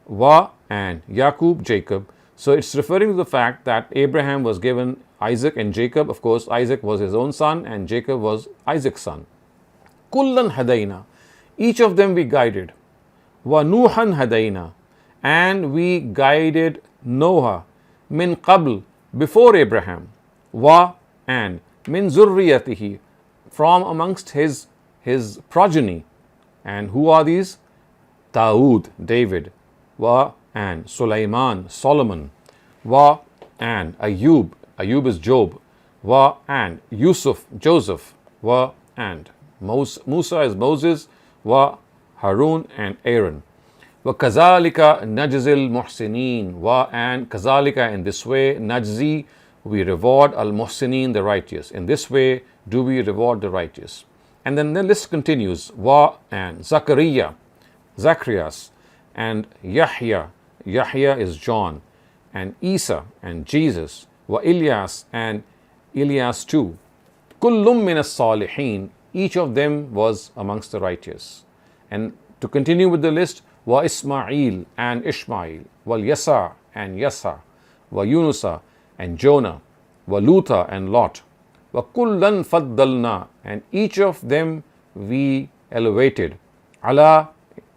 wa and Yaqub, Jacob. So it's referring to the fact that Abraham was given Isaac and Jacob. Of course, Isaac was his own son and Jacob was Isaac's son. Kullan hadaina, each of them we guided. Wa Nuhan hadaina, and we guided Noah, min qabl, before Abraham. Wa and min zurriyatihi, from amongst his progeny. And who are these? Dawood, David. Wa and Sulaiman, Solomon. Wa and Ayub, Ayub is Job. Wa and Yusuf, Joseph. Wa and Musa is Moses. Wa Harun and Aaron. Wa kazalika najzil muhsinin. Wa and kazalika, in this way, najzi, we reward al muhsinin, the righteous. In this way do we reward the righteous. And then the list continues. Wa and Zachariah, Zacharias, and Yahya, Yahya is John, and Isa and Jesus. Wa Ilyas and Ilyas too. Kullum min as-salihin, each of them was amongst the righteous. And to continue with the list, wa Ismail and Ishmael, wa Yasa and Yasa, wa Yunusa and Jonah, wa Luta and Lot, wa kullan faddalna, and each of them we elevated, ala,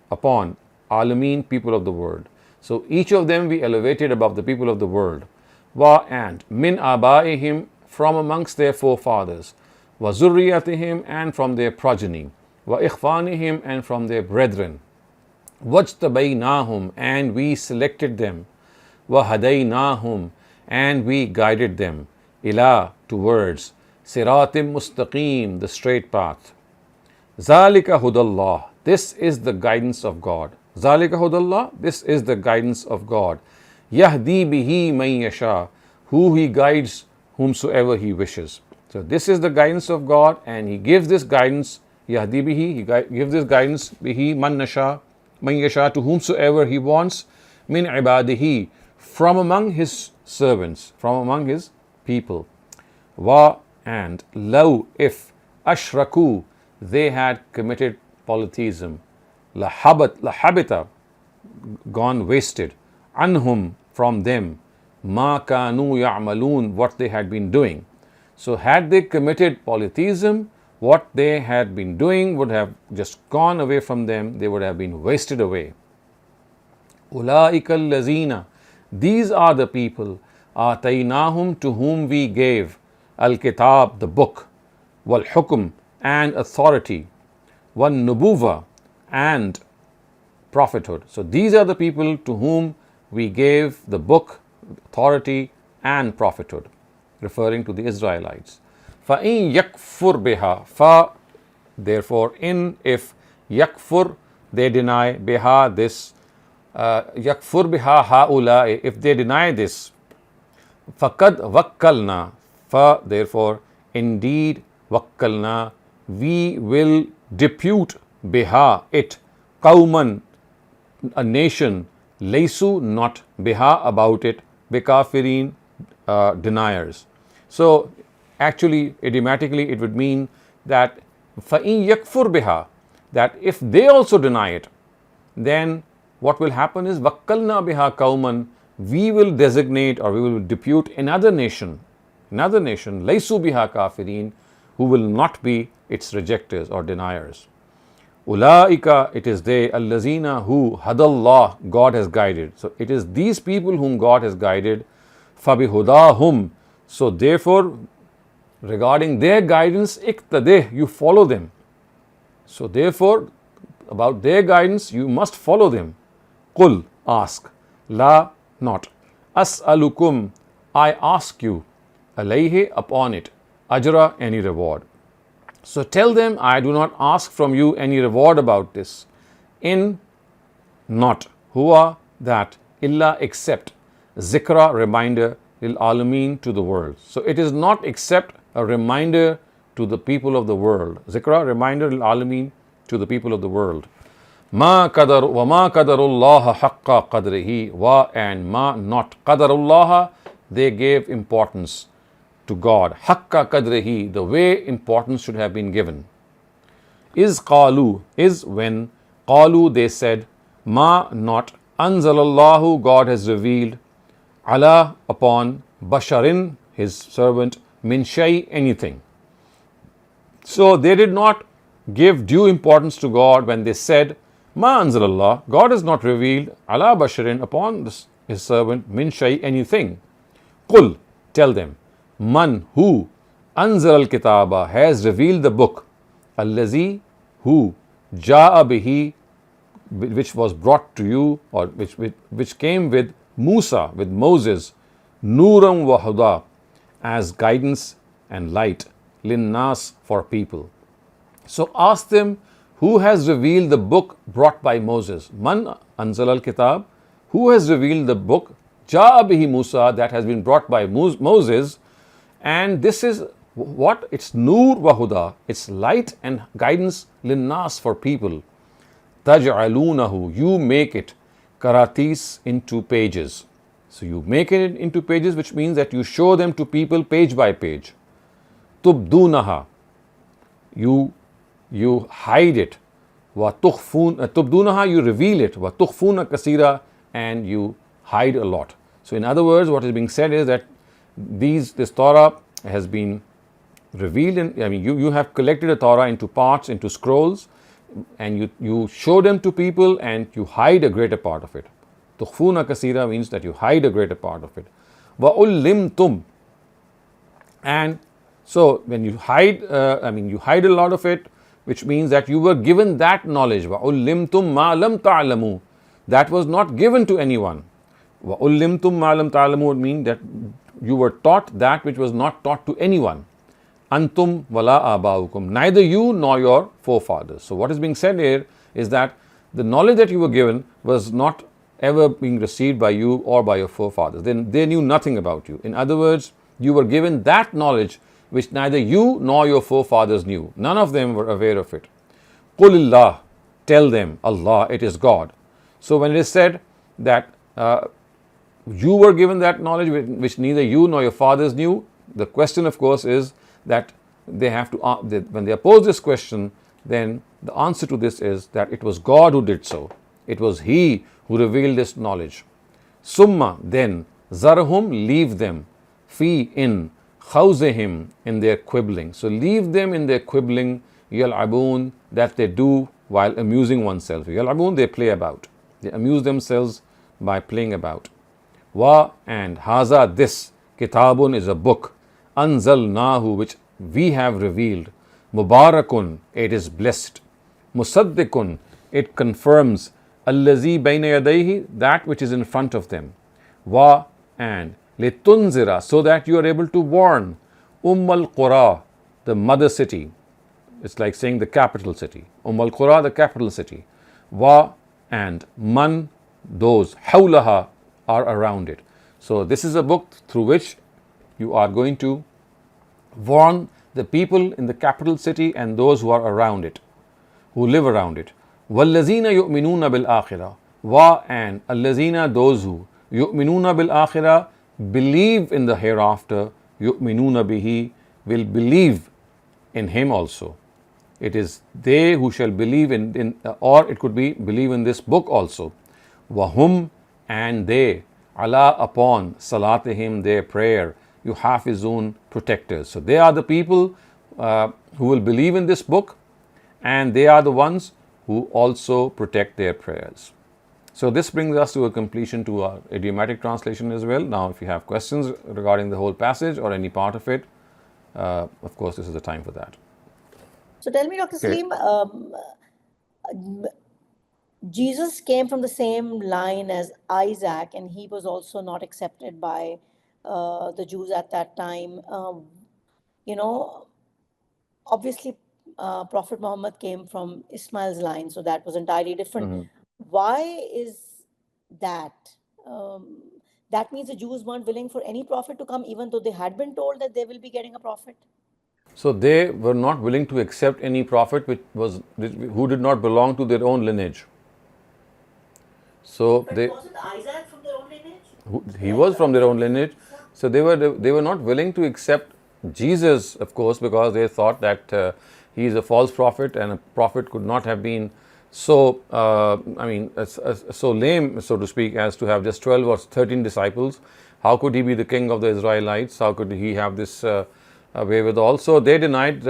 upon, alameen, people of the world. So each of them we elevated above the people of the world. Wa and min abaihim, from amongst their forefathers. Wa zurriyatihim, and from their progeny. Wa ikhwanihim, and from their brethren. Wajtabaynahum, and we selected them. Wa hadaynahum, and we guided them. Ila, towards. Siratim mustaqim, the straight path. Zalika hudallah, this is the guidance of God. Zalika hudallah, this is the guidance of God. Yahdi bihi man yasha, who He guides whomsoever He wishes. So this is the guidance of God, and He gives this guidance, Yahdi bihi, He gives this guidance, bihi man yasha, to whomsoever He wants, min ibadihi, from among His servants, from among His people. Wa and law, if ashraku, they had committed polytheism, lahabita, gone wasted, anhum, from them, ma kanu ya'malun, what they had been doing. So had they committed polytheism, what they had been doing would have just gone away from them, they would have been wasted away. Ulaika allazina, these are the people, ataynahum, to whom we gave, al-kitab, the book, wal-hukm, and authority, wal-nubuwa, and prophethood. So these are the people to whom we gave the book, authority, and prophethood, referring to the Israelites. فَإِن يَكْفُرْ بِهَا, fa, therefore, in, if, yakfur, they deny, biha, this, yakfur biha haula, if they deny this, فَقَدْ وَكَّلْنَا, fa, therefore, indeed, wakkalna, we will depute, biha, it, qawman, a nation, laysu, not, biha, about it, bikafirin, deniers. So actually, idiomatically, it would mean that fa'in yakfur biha, that if they also deny it, then what will happen is wakkalna biha qawman, we will designate or we will depute another nation, laysu biha kafirin, who will not be its rejectors or deniers. Ulaika, it is they, allazina, who hadallah, God has guided. So it is these people whom God has guided. Fabihudahum, so therefore, regarding their guidance, iqtadeh, you follow them. So therefore, about their guidance, you must follow them. Qul, ask. La, not. As'alukum, I ask you. alayhi, upon it, ajra, any reward. So tell them, I do not ask from you any reward about this. In not, huwa, that, illa, except, zikra, reminder, lil alameen, to the world. So it is not except a reminder to the people of the world. Zikra, reminder, lil alameen, to the people of the world. Ma qadar wa ma qadarullah haqqa qadrihi, wa and ma, not, qadarullah, they gave importance to God, haqqa qadrihi, the way importance should have been given. Is qalu, is when, qalu, they said, ma, not, anzalallahu, God has revealed, ala, upon, basharin, his servant, min shay, anything. So they did not give due importance to God when they said, ma anzalallah, God has not revealed, ala basharin, upon his servant, min shay, anything. Qul, tell them, man, who, anzal al-kitaba, has revealed the book, allazi, who, ja'a bihi, which was brought to you, or which came with Musa, with Moses, Nuram wa Huda, as guidance and light, linnas, for people. So ask them, who has revealed the book brought by Moses? Man anzal al-kitab, who has revealed the book, ja'a bihi Musa, that has been brought by Moses, and this is what? It's nur wa huda, it's light and guidance, linnas, for people. Taj'alunahu, you make it, karatis, into pages. So you make it into pages, which means that you show them to people page by page. Tubdunaha, you hide it. Wa tubdunaha, you reveal it. Wa tukhfuna kasira, and you hide a lot. So in other words, what is being said is that this Torah has been revealed you have collected a Torah into parts, into scrolls, and you show them to people and you hide a greater part of it. Tukhfuna kasira means that you hide a greater part of it. Wa ullimtum, and so when you hide, you hide a lot of it, which means that you were given that knowledge. Wa ullimtum ma lam ta'lamu, that was not given to anyone. Wa ullimtum ma lam ta'lamu would mean that you were taught that which was not taught to anyone. Antum wala abaukum, neither you nor your forefathers. So what is being said here is that the knowledge that you were given was not ever being received by you or by your forefathers. Then they knew nothing about you. In other words, you were given that knowledge which neither you nor your forefathers knew. None of them were aware of it. Qulillah, tell them, Allah, it is God. So when it is said that you were given that knowledge which neither you nor your fathers knew, the question of course is that they have to, when they pose this question, then the answer to this is that it was God who did so. It was He who revealed this knowledge. Summa, then, zarhum, leave them, fi, in, khawzihim, in their quibbling. So leave them in their quibbling, yal'abun, that they do while amusing oneself. Yal'abun, they play about. They amuse themselves by playing about. Wa, and haza, this, kitabun, is a book, anzalnahu, which we have revealed, mubarakun, it is blessed, musaddikun, it confirms, allazi bayna yadayhi, that which is in front of them, wa, and litunzira, so that you are able to warn, al qura, the mother city. It's like saying the capital city. al qura, the capital city. Wa, and man, those, hawlaha, are around it. So this is a book through which you are going to warn the people in the capital city and those who are around it, who live around it. وَالَّذِينَ يُؤْمِنُونَ بِالْآخِرَةِ, wa, and allazina, those who, yu'minuna bil akhirah, believe in the hereafter, yu'minuna bihi, will believe in him also. It is they who shall believe in or it could be believe in this book also. Wahum, and they, ala, upon, salatihim, their prayer, yuhafizun, protectors. So they are the people who will believe in this book, and they are the ones who also protect their prayers. So this brings us to a completion to our idiomatic translation as well. Now if you have questions regarding the whole passage or any part of it, of course this is the time for that. So tell me, Dr. Saleem, Jesus came from the same line as Isaac, and he was also not accepted by the Jews at that time. You know, obviously, Prophet Muhammad came from Ismail's line, so that was entirely different. Why is that? Um, that means the Jews weren't willing for any prophet to come, even though they had been told that they will be getting a prophet. So they were not willing to accept any prophet who did not belong to their own lineage. So But they, wasn't Isaac from their own lineage? he was from their own lineage. So they were not willing to accept Jesus, of course, because they thought that he is a false prophet, and a prophet could not have been so so lame, so to speak, as to have just 12 or 13 disciples. How could he be the king of the Israelites? How could he have this wherewithal? So they denied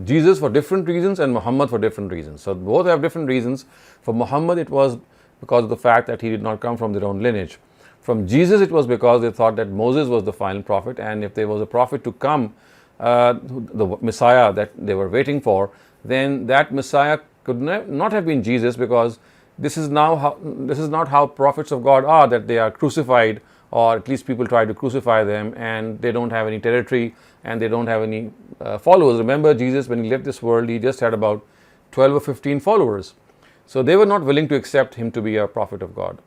Jesus for different reasons and Muhammad for different reasons. So both have different reasons. For Muhammad, it was because of the fact that he did not come from their own lineage. From Jesus, it was because they thought that Moses was the final prophet, and if there was a prophet to come, the Messiah that they were waiting for, then that Messiah could not have been Jesus, because this is not how prophets of God are, that they are crucified, or at least people try to crucify them, and they don't have any territory and they don't have any followers. Remember, Jesus, when he left this world, he just had about 12 or 15 followers. So they were not willing to accept him to be a prophet of God.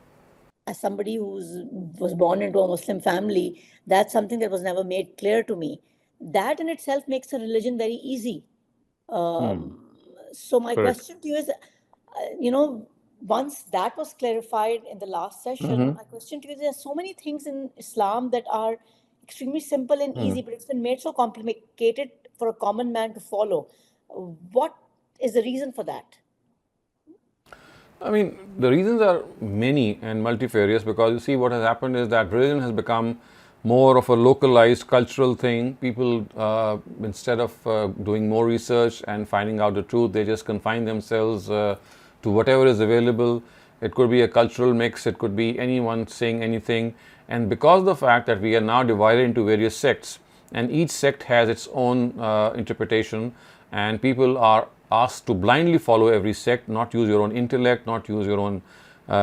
As somebody was born into a Muslim family, that's something that was never made clear to me. That in itself makes a religion very easy. So my Correct. question to you is, once that was clarified in the last session, my question to you is, there are so many things in Islam that are extremely simple and easy, but it's been made so complicated for a common man to follow. What is the reason for that? I mean, the reasons are many and multifarious, because you see, what has happened is that religion has become more of a localized cultural thing. People, instead of doing more research and finding out the truth, they just confine themselves to whatever is available. It could be a cultural mix, it could be anyone saying anything. And because of the fact that we are now divided into various sects, and each sect has its own interpretation, and people are asked to blindly follow every sect, not use your own intellect, not use your own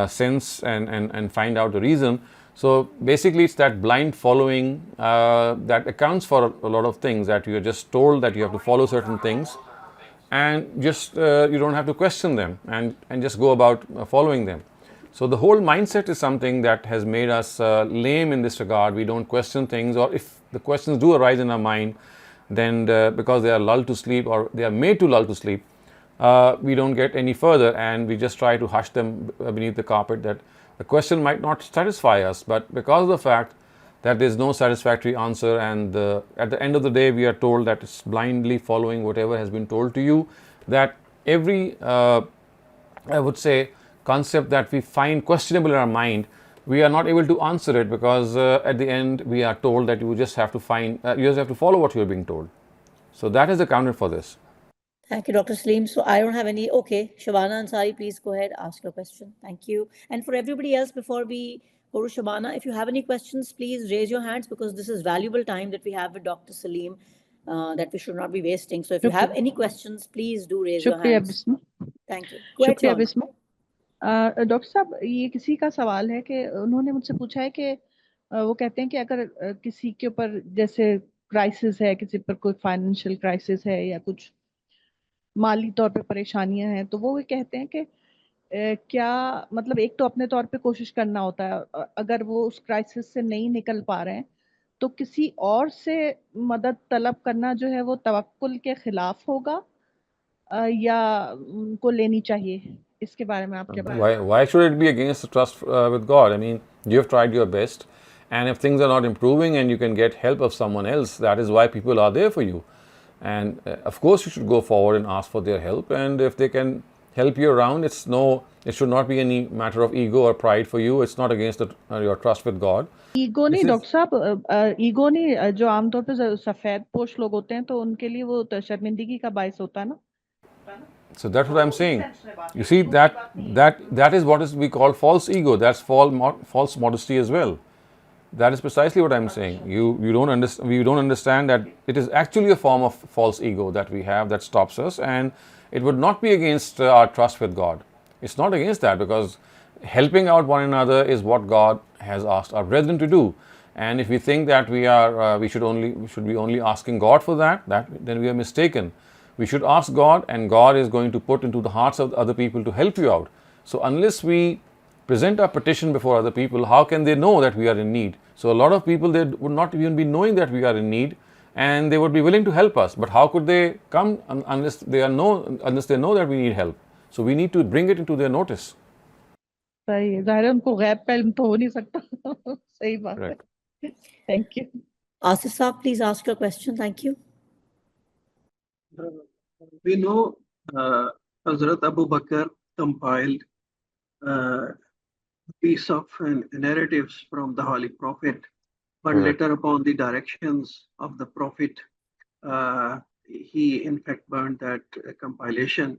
sense, and find out the reason. So basically, it's that blind following that accounts for a lot of things, that you are just told that you have to follow certain things, and just you don't have to question them, and just go about following them. So the whole mindset is something that has made us lame in this regard. We don't question things, or if the questions do arise in our mind, then because they are lulled to sleep, or they are made to lull to sleep, we don't get any further, and we just try to hush them beneath the carpet, that the question might not satisfy us, but because of the fact that there is no satisfactory answer, and at the end of the day we are told that it's blindly following whatever has been told to you, that every I would say concept that we find questionable in our mind, we are not able to answer it, because at the end we are told that you just have to follow what you are being told. So that is accounted for this. Thank you, Dr. Saleem. So I don't have any. Okay, Shabana Ansari, please go ahead, ask your question. Thank you. And for everybody else, before we go to Shabana, if you have any questions, please raise your hands, because this is valuable time that we have with Dr. Saleem that we should not be wasting. So if you have any questions, please do raise your शुक्रिया hands. Bisma Thank you. Go ahead, शुक्रिया Shabana. Bisma doctor साहब, ये किसी का सवाल है कि उन्होंने मुझसे पूछा है कि वो कहते हैं कि अगर किसी के ऊपर जैसे क्राइसिस है, किसी पर कोई फाइनेंशियल क्राइसिस है या कुछ माली तौर पे परेशानियां हैं, तो वो कहते हैं कि क्या मतलब एक तो अपने तौर पे कोशिश करना होता है, अगर वो उस क्राइसिस से नहीं निकल पा रहे हैं तो किसी और से मदद तलब करना जो है वो तवक्कुल के खिलाफ होगा या उनको लेनी चाहिए? इसके बारे में आप क्या Why should it be against the trust with God? I mean, you have tried your best, and if things are not improving and you can get help of someone else, that is why people are there for you. And of course, you should go forward and ask for their help. And if they can help you around, it should not be any matter of ego or pride for you. It's not against your trust with God. Ego नहीं doctor साहब, ego नहीं, जो आमतौर पे सफेद पोश लोग होते हैं तो उनके लिए वो तो शर्मिंदगी का बायस होता है ना. So that's what I'm saying. You see, that is what we call false ego. That's false modesty as well. That is precisely what I'm saying. We don't understand that it is actually a form of false ego that we have that stops us, and it would not be against our trust with God. It's not against that, because helping out one another is what God has asked our brethren to do. And if we think that we should be only asking God for that, then we are mistaken. We should ask God, and God is going to put into the hearts of other people to help you out. So unless we present our petition before other people, how can they know that we are in need? So a lot of people, they would not even be knowing that we are in need, and they would be willing to help us. But how could they come unless they know that we need help? So we need to bring it into their notice. सही है, जाहिर है उनको गैब का इल्म तो हो नहीं सकता। सही बात है। Correct. Thank you. Asif Saab, please ask your question. Thank you. We know Hazrat Abu Bakr compiled a piece of narratives from the Holy Prophet, but Correct. later upon the directions of the Prophet, he in fact burned that compilation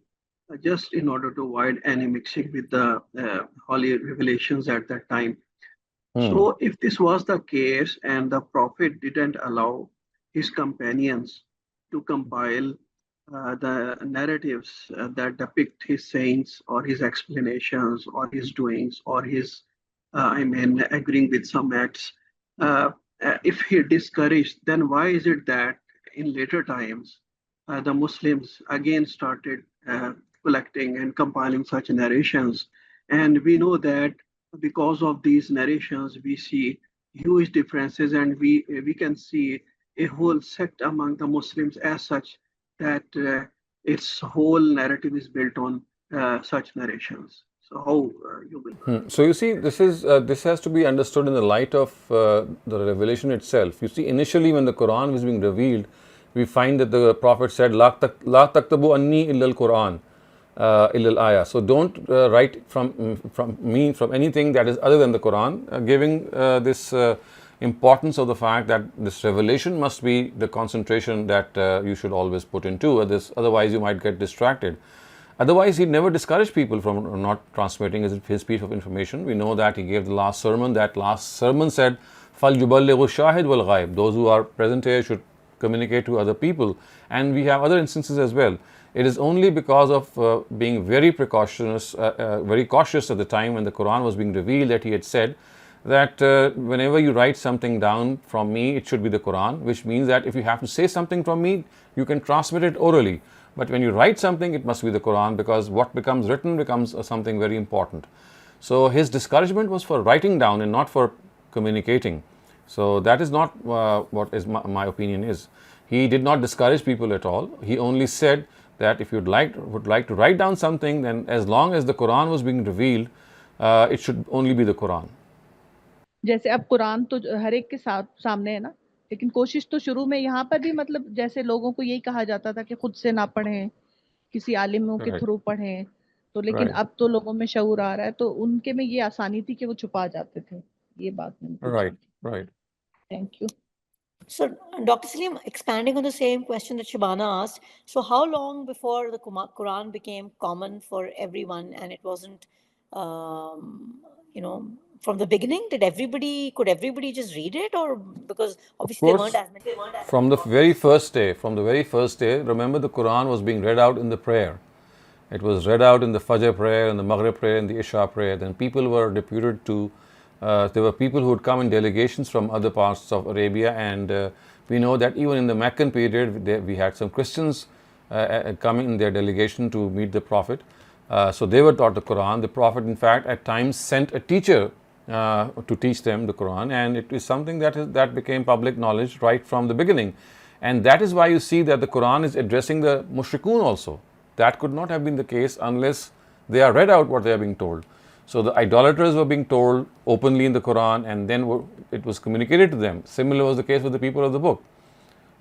just in order to avoid any mixing with the holy revelations at that time. So if this was the case and the Prophet didn't allow his companions to compile the narratives that depict his sayings or his explanations or his doings or his, agreeing with some acts, if he discouraged, then why is it that in later times the Muslims again started collecting and compiling such narrations? And we know that because of these narrations, we see huge differences, and we can see a whole sect among the Muslims as such that its whole narrative is built on such narrations. So how you will? So you see, this has to be understood in the light of the revelation itself. You see, initially when the Quran was being revealed, we find that the Prophet said, "La taktabu anni illa al-Quran." Illal ayah. So don't write from anything that is other than the Quran, giving this importance of the fact that this revelation must be the concentration that you should always put into this. Otherwise, you might get distracted. Otherwise, he never discouraged people from not transmitting his piece of information. We know that he gave the last sermon. That last sermon said, "Fal yuballighu shahid wal ghaib." Those who are present here should communicate to other people. And we have other instances as well. It is only because of being very cautious at the time when the Quran was being revealed that he had said that whenever you write something down from me, it should be the Quran, which means that if you have to say something from me, you can transmit it orally. But when you write something, it must be the Quran, because what becomes written becomes something very important. So his discouragement was for writing down and not for communicating. So that is not what is my opinion is. He did not discourage people at all. He only said that if would like to write down something, then as long as the Quran was being revealed, it should only be the Quran. जैसे अब कुरान तो हर एक के सामने है ना, लेकिन कोशिश तो शुरू में यहाँ पर भी मतलब जैसे लोगों को यही कहा जाता था कि खुद से ना पढ़ें, किसी आलिमों के थ्रू पढ़ें, तो लेकिन अब तो लोगों में शऊर आ रहा है, तो उनके में ये आसानी थी कि वो छुपा जाते थे। ये बात मैंने पूछी। Right. Thank you. So, Dr. Saleem, expanding on the same question that Shabana asked, so how long before the Quran became common for everyone and it wasn't, from the beginning? Could everybody just read it, or because obviously there weren't as many? From the very first day, remember the Quran was being read out in the prayer. It was read out in the Fajr prayer, and the Maghrib prayer, and the Isha prayer. Then people were deputed to, there were people who would come in delegations from other parts of Arabia, and we know that even in the Meccan period, we had some Christians coming in their delegation to meet the Prophet. So they were taught the Quran. The Prophet, in fact, at times sent a teacher to teach them the Quran, and it is something that became public knowledge right from the beginning. And that is why you see that the Quran is addressing the mushrikun also. That could not have been the case unless they are read out what they are being told. So the idolaters were being told openly in the Quran, and then it was communicated to them. Similar was the case with the people of the book.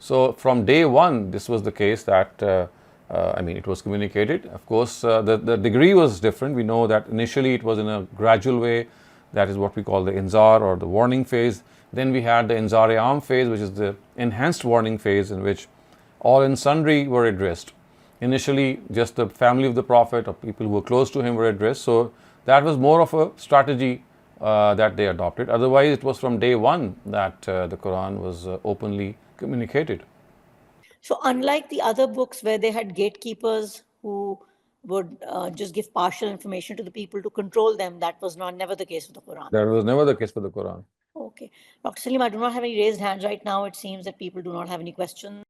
So from day one, this was the case that it was communicated. Of course, the degree was different. We know that initially it was in a gradual way. That is what we call the inzar or the warning phase. Then we had the inzar-e-am phase, which is the enhanced warning phase, in which all and sundry were addressed. Initially, just the family of the Prophet or people who were close to him were addressed. So that was more of a strategy that they adopted. Otherwise, it was from day one that the Quran was openly communicated. So unlike the other books where they had gatekeepers who would just give partial information to the people to control them. That was never the case with the Quran. That was never the case with the Quran. Okay. Dr. Saleem, I do not have any raised hands right now. It seems that people do not have any questions.